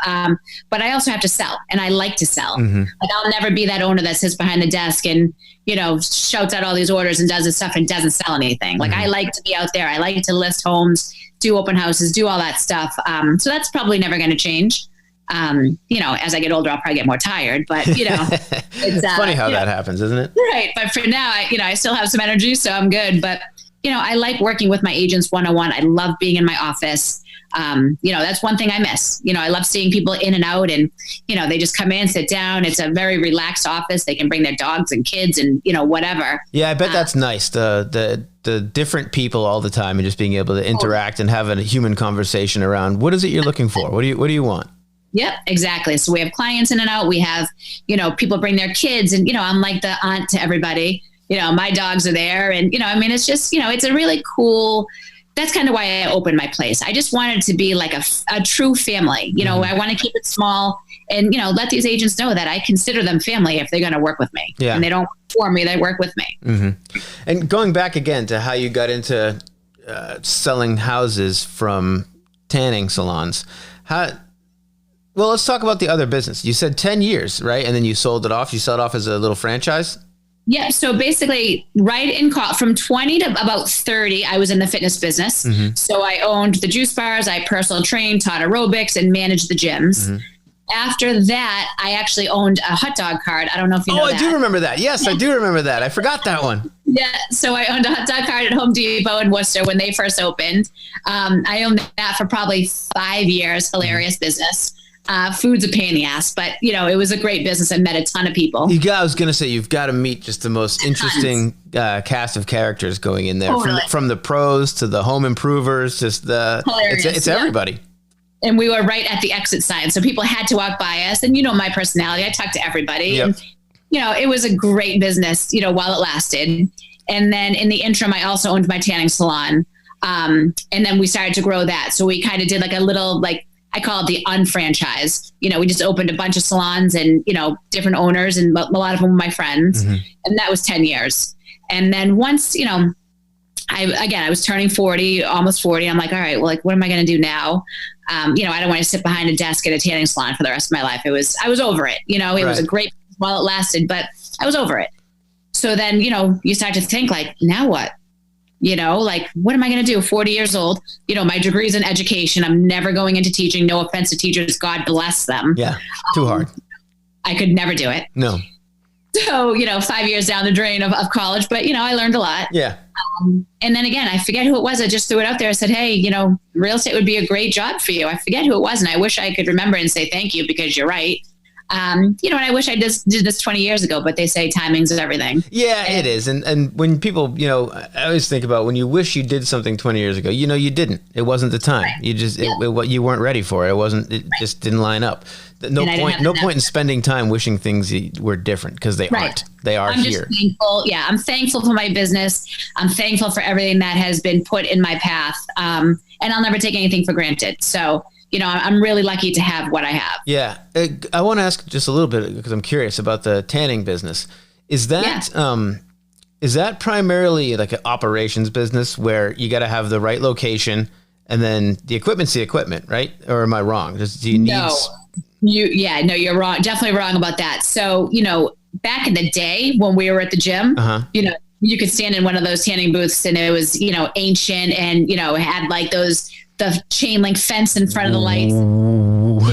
But I also have to sell, and I like to sell. Like I'll never be that owner that sits behind the desk and, you know, shouts out all these orders and does this stuff and doesn't sell anything. Like I like to be out there. I like to list homes, do open houses, do all that stuff. So that's probably never going to change. You know, as I get older, I'll probably get more tired, but you know, it's funny how that happens, isn't it? Right. But for now, I still have some energy, so I'm good. But, you know, I like working with my agents one-on-one. I love being in my office. You know, that's one thing I miss. You know, I love seeing people in and out and, you know, they just come in, sit down. It's a very relaxed office. They can bring their dogs and kids and, you know, whatever. Yeah, I bet that's nice. The different people all the time and just being able to interact and have a human conversation around what is it you're looking for? What do you want? Yep, exactly. So we have clients in and out. We have, you know, people bring their kids and, you know, I'm like the aunt to everybody. You know, my dogs are there and, you know, I mean, it's just, you know, it's a really cool. That's kind of why I opened my place. I just wanted to be like a true family. You know, I want to keep it small and, you know, let these agents know that I consider them family if they're going to work with me. Yeah. And they don't work for me, they work with me. And going back again to how you got into selling houses from tanning salons. Well, let's talk about the other business. You said 10 years, right? And then you sold it off. You sold it off as a little franchise? Yeah. So basically from 20 to about 30, I was in the fitness business. So I owned the juice bars, I personal trained, taught aerobics and managed the gyms. After that, I actually owned a hot dog cart. I don't know if you know that. I do remember that. Yes, I do remember that. I forgot that one. Yeah. So I owned a hot dog cart at Home Depot in Worcester when they first opened. I owned that for probably 5 years. Hilarious business. Food's a pain in the ass, but you know, it was a great business. I met a ton of people. I was going to say, you've got to meet just the most interesting cast of characters going in there, from the pros to the home improvers, just it's everybody. And we were right at the exit sign. So people had to walk by us. And my personality, I talked to everybody. Yep. And, it was a great business, while it lasted. And then in the interim, I also owned my tanning salon. And then we started to grow that. So we kind of did like a little, I call it the unfranchise. We just opened a bunch of salons and, different owners, and a lot of them were my friends. Mm-hmm. And that was 10 years. And then once, I was turning 40, almost 40. I'm like, all right, well, what am I going to do now? I don't want to sit behind a desk at a tanning salon for the rest of my life. I was over it. It was a great while it lasted, but I was over it. So then, you start to think now what? What am I going to do? 40 years old, my degree's in education. I'm never going into teaching. No offense to teachers. God bless them. Yeah. Too hard. I could never do it. No. So, 5 years down the drain of college, but I learned a lot. Yeah. And then again, I forget who it was. I just threw it out there. I said, hey, real estate would be a great job for you. I forget who it was. And I wish I could remember and say, thank you, because you're right. And I wish I just did this 20 years ago, but they say timing's everything. Yeah, it is. And when people, I always think about when you wish you did something 20 years ago, you didn't. It wasn't the time. Right. You just, you weren't ready for it. It just didn't line up. No point in spending time wishing things were different, because they aren't. They are here. I'm just thankful. Yeah, I'm thankful for my business. I'm thankful for everything that has been put in my path. And I'll never take anything for granted. So, I'm really lucky to have what I have. Yeah. I want to ask just a little bit, because I'm curious about the tanning business. Is that primarily like an operations business where you got to have the right location and then the equipment's the equipment, right? Or am I wrong? Do you need... No, you're wrong. Definitely wrong about that. So, back in the day when we were at the gym, you could stand in one of those tanning booths and it was, ancient and, it had the chain link fence in front of the lights.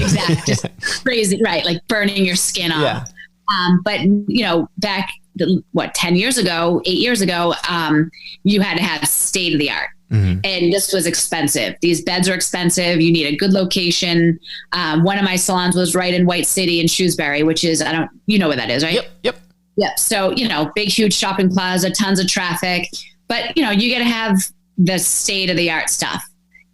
Exactly. Just crazy, right? Like burning your skin off. Yeah. But, back 10 years ago, 8 years ago, you had to have state of the art. Mm-hmm. And this was expensive. These beds are expensive. You need a good location. One of my salons was right in White City in Shrewsbury, which is, where that is, right? Yep. So, big, huge shopping plaza, tons of traffic, but, you got to have the state of the art stuff.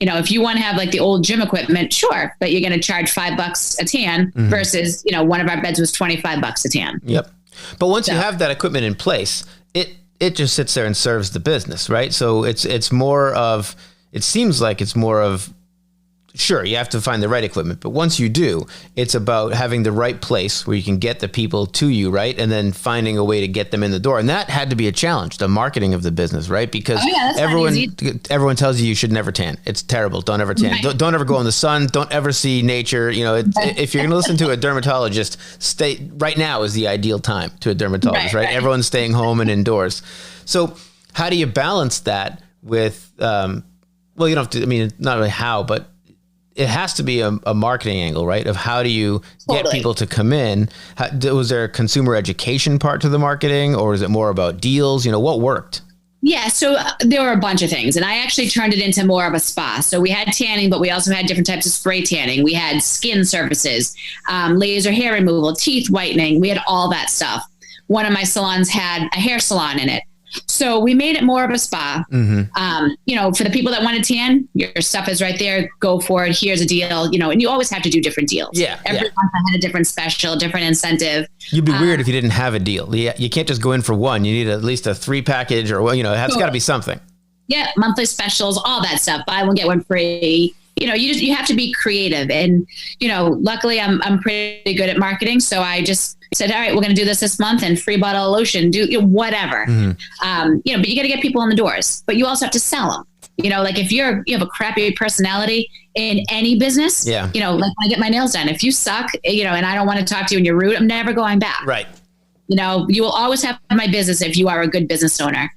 If you want to have the old gym equipment, sure, but you're going to charge $5 a tan versus, one of our beds was $25 a tan. Yep. But once you have that equipment in place, it just sits there and serves the business, right? So it's more of, it seems like it's more of, sure, you have to find the right equipment, but once you do, it's about having the right place where you can get the people to you, right? And then finding a way to get them in the door. And that had to be a challenge, the marketing of the business, right? Because everyone tells you should never tan. It's terrible. Don't ever tan. Right. Don't ever go in the sun. Don't ever see nature. If you're going to listen to a dermatologist, right now is the ideal time to a dermatologist, right? Everyone's staying home and indoors. So how do you balance that with, you don't have to, not really how, but it has to be a marketing angle, right? Of how do you get people to come in? Was there a consumer education part to the marketing, or is it more about deals? What worked? Yeah. So there were a bunch of things, and I actually turned it into more of a spa. So we had tanning, but we also had different types of spray tanning. We had skin services, laser hair removal, teeth whitening. We had all that stuff. One of my salons had a hair salon in it. So we made it more of a spa. Mm-hmm. For the people that want to tan, your stuff is right there. Go for it. Here's a deal. And you always have to do different deals. Yeah. Every month I had a different special, different incentive. You'd be weird if you didn't have a deal. You can't just go in for one. You need at least a 3 package, or it's got to be something. Yeah, monthly specials, all that stuff. Buy one, get one free. You have to be creative. And, luckily I'm pretty good at marketing. So I just said, all right, we're going to do this month, and free bottle of lotion, do whatever. Mm-hmm. But you got to get people in the doors, but you also have to sell them. If you have a crappy personality in any business, like when I get my nails done, if you suck, and I don't want to talk to you and you're rude, I'm never going back. Right. You will always have my business if you are a good business owner.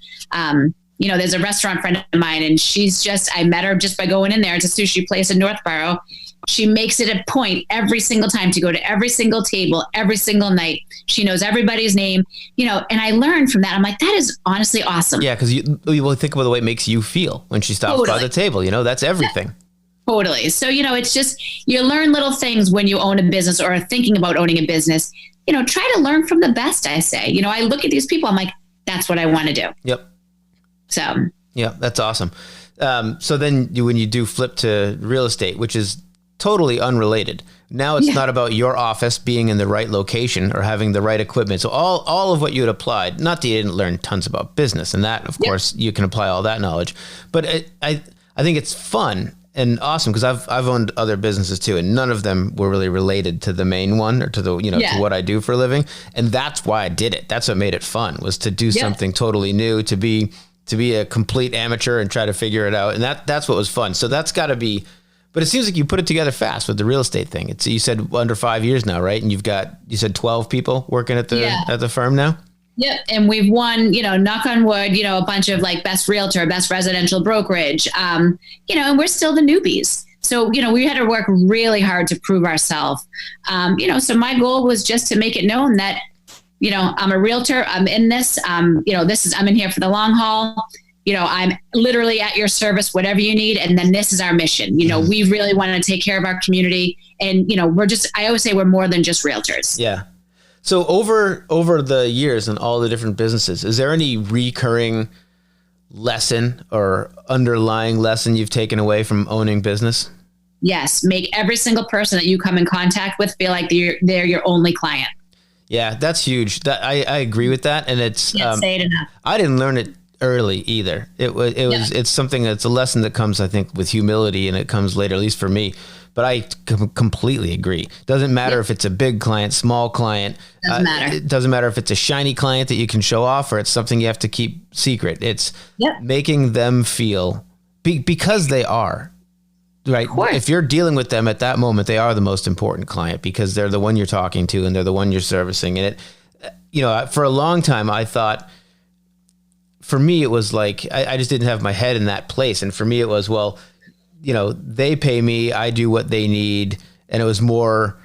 There's a restaurant friend of mine, and I met her just by going in there. It's a sushi place in Northborough. She makes it a point every single time to go to every single table, every single night. She knows everybody's name, and I learned from that. I'm like, that is honestly awesome. Yeah. Cause you will think about the way it makes you feel when she stops by the table, that's everything. Yeah, totally. So, it's just, you learn little things when you own a business or are thinking about owning a business, try to learn from the best, I say. I look at these people, I'm like, that's what I want to do. Yep. So, yeah, that's awesome. So then when you do flip to real estate, which is totally unrelated. Now it's not about your office being in the right location or having the right equipment. So all of what you had applied, not that you didn't learn tons about business, and that, of course, you can apply all that knowledge. But I think it's fun and awesome because I've owned other businesses too, and none of them were really related to the main one or to the to what I do for a living. And that's why I did it. That's what made it fun, was to do something totally new, to be a complete amateur and try to figure it out. And that's what was fun. So that's got to be. But it seems like you put it together fast with the real estate thing. You said under 5 years now, right? And you said 12 people working at the firm now? Yep. And we've won, knock on wood, a bunch of like best realtor, best residential brokerage, and we're still the newbies. So, we had to work really hard to prove ourselves. So my goal was just to make it known that, I'm a realtor, I'm in this, I'm in here for the long haul. I'm literally at your service, whatever you need. And then this is our mission. We really want to take care of our community. And, I always say we're more than just realtors. Yeah. So over the years and all the different businesses, is there any recurring lesson or underlying lesson you've taken away from owning business? Yes. Make every single person that you come in contact with feel like they're your only client. Yeah, that's huge. I agree with that. And it's, say it enough. I didn't learn it early either. It's something that's a lesson that comes, I think, with humility, and it comes later, at least for me. But I completely agree. Doesn't matter if it's a big client, small client. Doesn't matter. It doesn't matter if it's a shiny client that you can show off or it's something you have to keep secret. It's making them feel because they are. Right. If you're dealing with them at that moment, they are the most important client because they're the one you're talking to and they're the one you're servicing. And for a long time, I thought, for me, it was like, I just didn't have my head in that place. And for me, it was, well, they pay me, I do what they need. And it was more,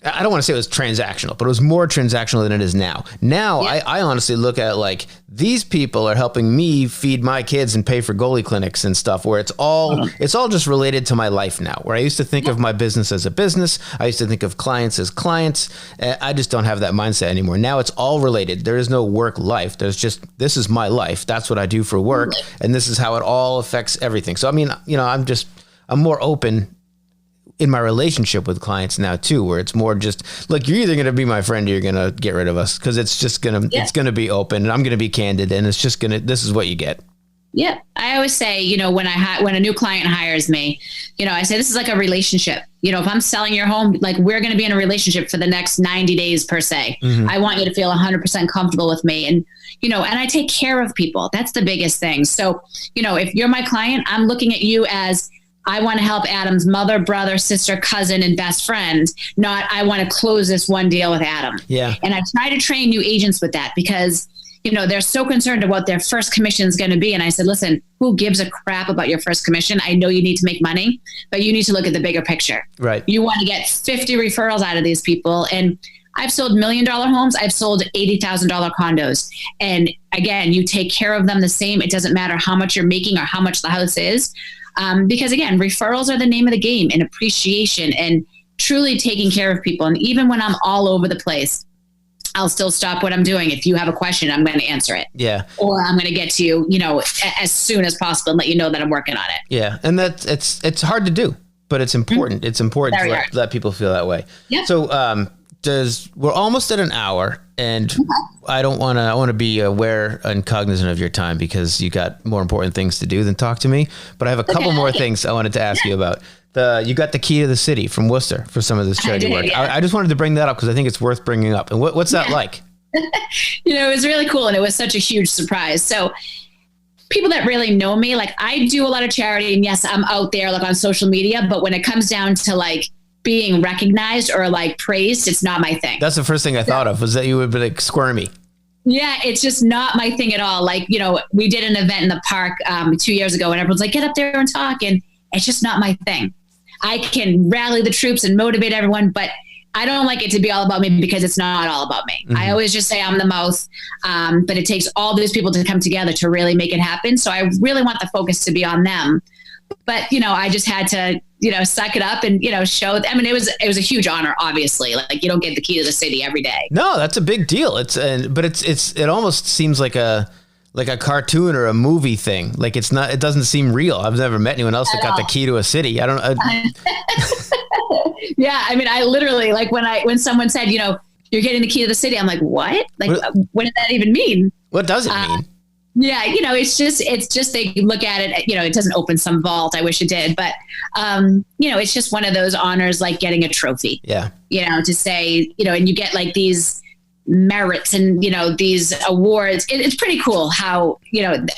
I don't want to say it was transactional, but it was more transactional than it is now. Now, I honestly look at it like these people are helping me feed my kids and pay for goalie clinics and stuff, where it's all just related to my life now, where I used to think of my business as a business. I used to think of clients as clients. I just don't have that mindset anymore. Now it's all related. There is no work life. There's just, this is my life. That's what I do for work. And this is how it all affects everything. So, I mean, I'm more open in my relationship with clients now too, where it's more just look, you're either going to be my friend or you're going to get rid of us, because it's just going to, it's going to be open and I'm going to be candid, and it's just going to, this is what you get. Yeah. I always say, when a new client hires me, I say, this is like a relationship. If I'm selling your home, like we're going to be in a relationship for the next 90 days per se. Mm-hmm. I want you to feel 100% comfortable with me. And, and I take care of people. That's the biggest thing. So, if you're my client, I'm looking at you as, I want to help Adam's mother, brother, sister, cousin, and best friend, not I want to close this one deal with Adam. Yeah. And I try to train new agents with that because, they're so concerned about what their first commission is going to be. And I said, listen, who gives a crap about your first commission? I know you need to make money, but you need to look at the bigger picture. Right. You want to get 50 referrals out of these people. And I've sold $1 million homes. I've sold $80,000 condos. And again, you take care of them the same. It doesn't matter how much you're making or how much the house is. Because again, referrals are the name of the game, and appreciation and truly taking care of people. And even when I'm all over the place, I'll still stop what I'm doing. If you have a question, I'm going to answer it. Yeah. Or I'm going to get to you, as soon as possible and let you know that I'm working on it. Yeah. And it's hard to do, but it's important. Mm-hmm. It's important to let people feel that way. Yeah. So, we're almost at an hour, and I want to be aware and cognizant of your time because you got more important things to do than talk to me. But I have a couple more things I wanted to ask you about. You got the key to the city from Worcester for some of this charity work. Yeah. I just wanted to bring that up because I think it's worth bringing up. And what's that like? It was really cool, and it was such a huge surprise. So people that really know me, like I do a lot of charity, and yes, I'm out there like on social media, but when it comes down to like being recognized or like praised, it's not my thing. That's the first thing I thought of, was that you would be like squirmy. Yeah, it's just not my thing at all. Like, we did an event in the park 2 years ago and everyone's like, get up there and talk. And it's just not my thing. I can rally the troops and motivate everyone, but I don't like it to be all about me because it's not all about me. Mm-hmm. I always just say I'm the mouth, but it takes all these people to come together to really make it happen. So I really want the focus to be on them. But, I just had to, suck it up and, show. I mean, it was a huge honor, obviously. Like you don't get the key to the city every day. No, that's a big deal. It almost seems like a like a cartoon or a movie thing. Like it doesn't seem real. I've never met anyone else that got the key to a city. I don't Yeah. I mean, I literally, like when someone said, you're getting the key to the city, I'm like, what? Like, what did that even mean? What does it mean? Yeah. It's just, they look at it, it doesn't open some vault. I wish it did, but, it's just one of those honors, like getting a trophy. Yeah. To say, and you get like these merits and, these awards. It's pretty cool how,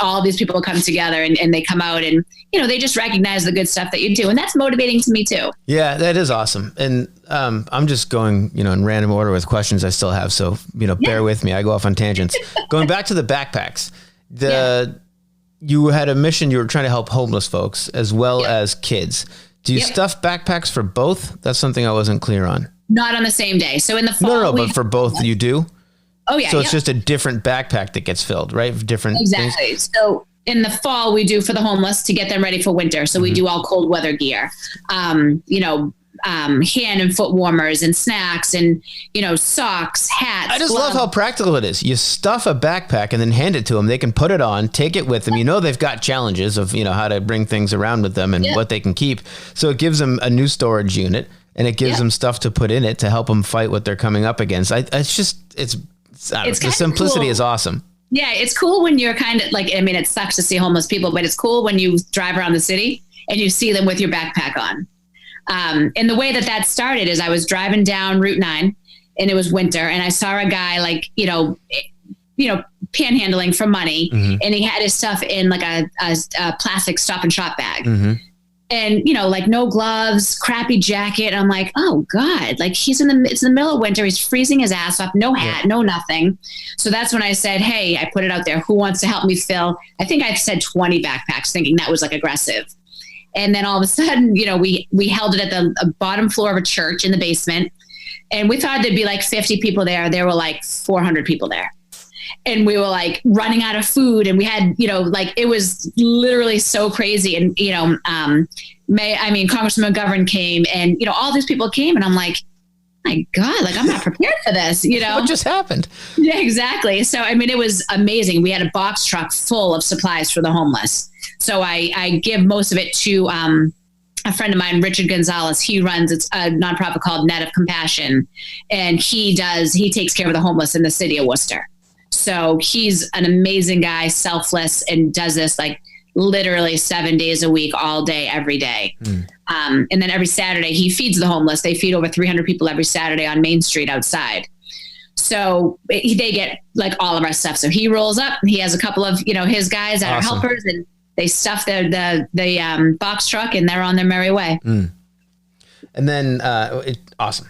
all these people come together and they come out and, they just recognize the good stuff that you do. And that's motivating to me too. Yeah, that is awesome. And I'm just going, in random order with questions I still have. So, bear with me. I go off on tangents. Going back to the backpacks, you had a mission. You were trying to help homeless folks as well as kids. Do you stuff backpacks for both? That's something I wasn't clear on. Not on the same day. So in the fall. No, but for both you do? Oh, yeah. So it's just a different backpack that gets filled, right? Different Exactly. things? So in the fall, we do for the homeless to get them ready for winter. So we do all cold weather gear, hand and foot warmers and snacks and, socks, hats. I just gloves. love how practical it is. You stuff a backpack and then hand it to them. They can put it on, take it with them. They've got challenges of, how to bring things around with them and what they can keep. So it gives them a new storage unit. And it gives them stuff to put in it to help them fight what they're coming up against. The simplicity is awesome. Yeah, it's cool when you're kind of like, it sucks to see homeless people, but it's cool when you drive around the city and you see them with your backpack on. And the way that started is I was driving down Route 9 and it was winter and I saw a guy like, panhandling for money and he had his stuff in like a plastic Stop and Shop bag. Mm-hmm. And, like no gloves, crappy jacket. I'm like, oh God, like it's in the middle of winter. He's freezing his ass off, no hat, no nothing. So that's when I said, hey, I put it out there. Who wants to help me fill? I think I said 20 backpacks thinking that was like aggressive. And then all of a sudden, we held it at the bottom floor of a church in the basement. And we thought there'd be like 50 people there. There were like 400 people there. And we were like running out of food and we had, it was literally so crazy. And, Congressman McGovern came and, all these people came and I'm like, my God, like I'm not prepared for this, What just happened? Yeah, exactly. So, it was amazing. We had a box truck full of supplies for the homeless. So I give most of it to, a friend of mine, Richard Gonzalez. He runs a nonprofit called Net of Compassion and he takes care of the homeless in the city of Worcester. So he's an amazing guy, selfless, and does this like literally 7 days a week, all day, every day. And then every Saturday he feeds the homeless. They feed over 300 people every Saturday on Main Street outside. So they get like all of our stuff. So he rolls up, he has a couple of, his guys that are helpers and they stuff the box truck and they're on their merry way. And then, awesome.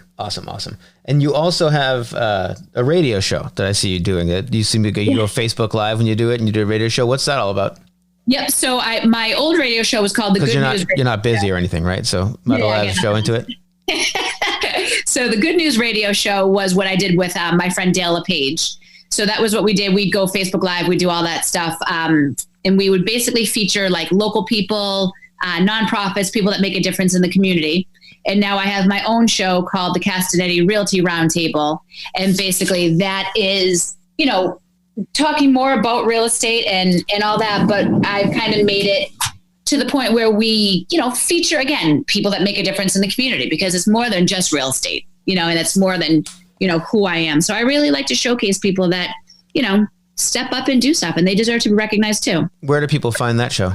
And you also have a radio show that I see you doing. You seem to you go Facebook Live when you do it, and you do a radio show. What's that all about? Yep. So my old radio show was called The Good News. You're not busy or anything, right? So might as well add a show into it. So the Good News radio show was what I did with my friend Dale LePage. So that was what we did. We'd go Facebook Live. We'd do all that stuff. And we would basically feature like local people, nonprofits, people that make a difference in the community. And now I have my own show called the Castinetti Realty Roundtable. And basically that is, talking more about real estate and all that. But I've kind of made it to the point where we, feature, again, people that make a difference in the community because it's more than just real estate, and it's more than, who I am. So I really like to showcase people that, step up and do stuff and they deserve to be recognized too. Where do people find that show?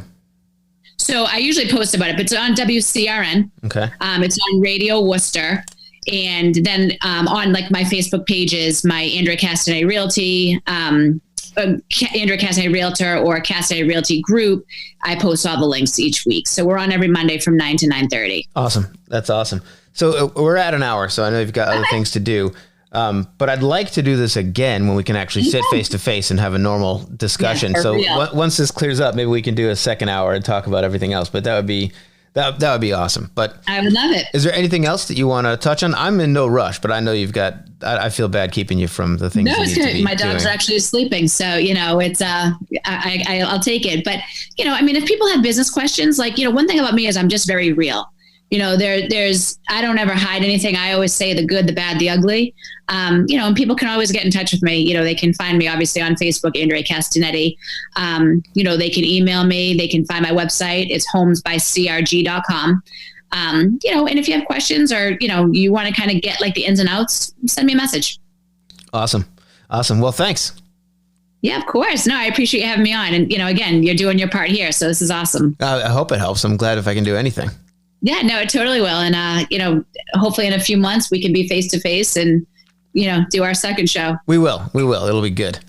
So I usually post about it, but it's on WCRN. Okay. It's on Radio Worcester. And then on like my Facebook pages, my Andrea Castinetti Realty, Andrea Castinetti Realtor or Castinetti Realty Group, I post all the links each week. So we're on every Monday from 9 to 9:30. Awesome. That's awesome. So we're at an hour, so I know you've got other things to do. But I'd like to do this again when we can actually sit face to face and have a normal discussion. So once this clears up, maybe we can do a second hour and talk about everything else. But that would be awesome. But I would love it. Is there anything else that you want to touch on? I'm in no rush, but I know you've got. I feel bad keeping you from the things. No, it's good. My dog's actually sleeping, so it's I'll take it. But if people have business questions, like one thing about me is I'm just very real. there's, I don't ever hide anything. I always say the good, the bad, the ugly. And people can always get in touch with me. They can find me obviously on Facebook, Andrea Castinetti. They can email me. They can find my website. It's homesbycrg.com. And if you have questions or, you want to kind of get like the ins and outs, send me a message. Awesome. Well, thanks. Yeah, of course. No, I appreciate you having me on. And, again, you're doing your part here. So this is awesome. I hope it helps. I'm glad if I can do anything. Yeah, no, it totally will. And, hopefully in a few months we can be face to face and, do our second show. We will. It'll be good.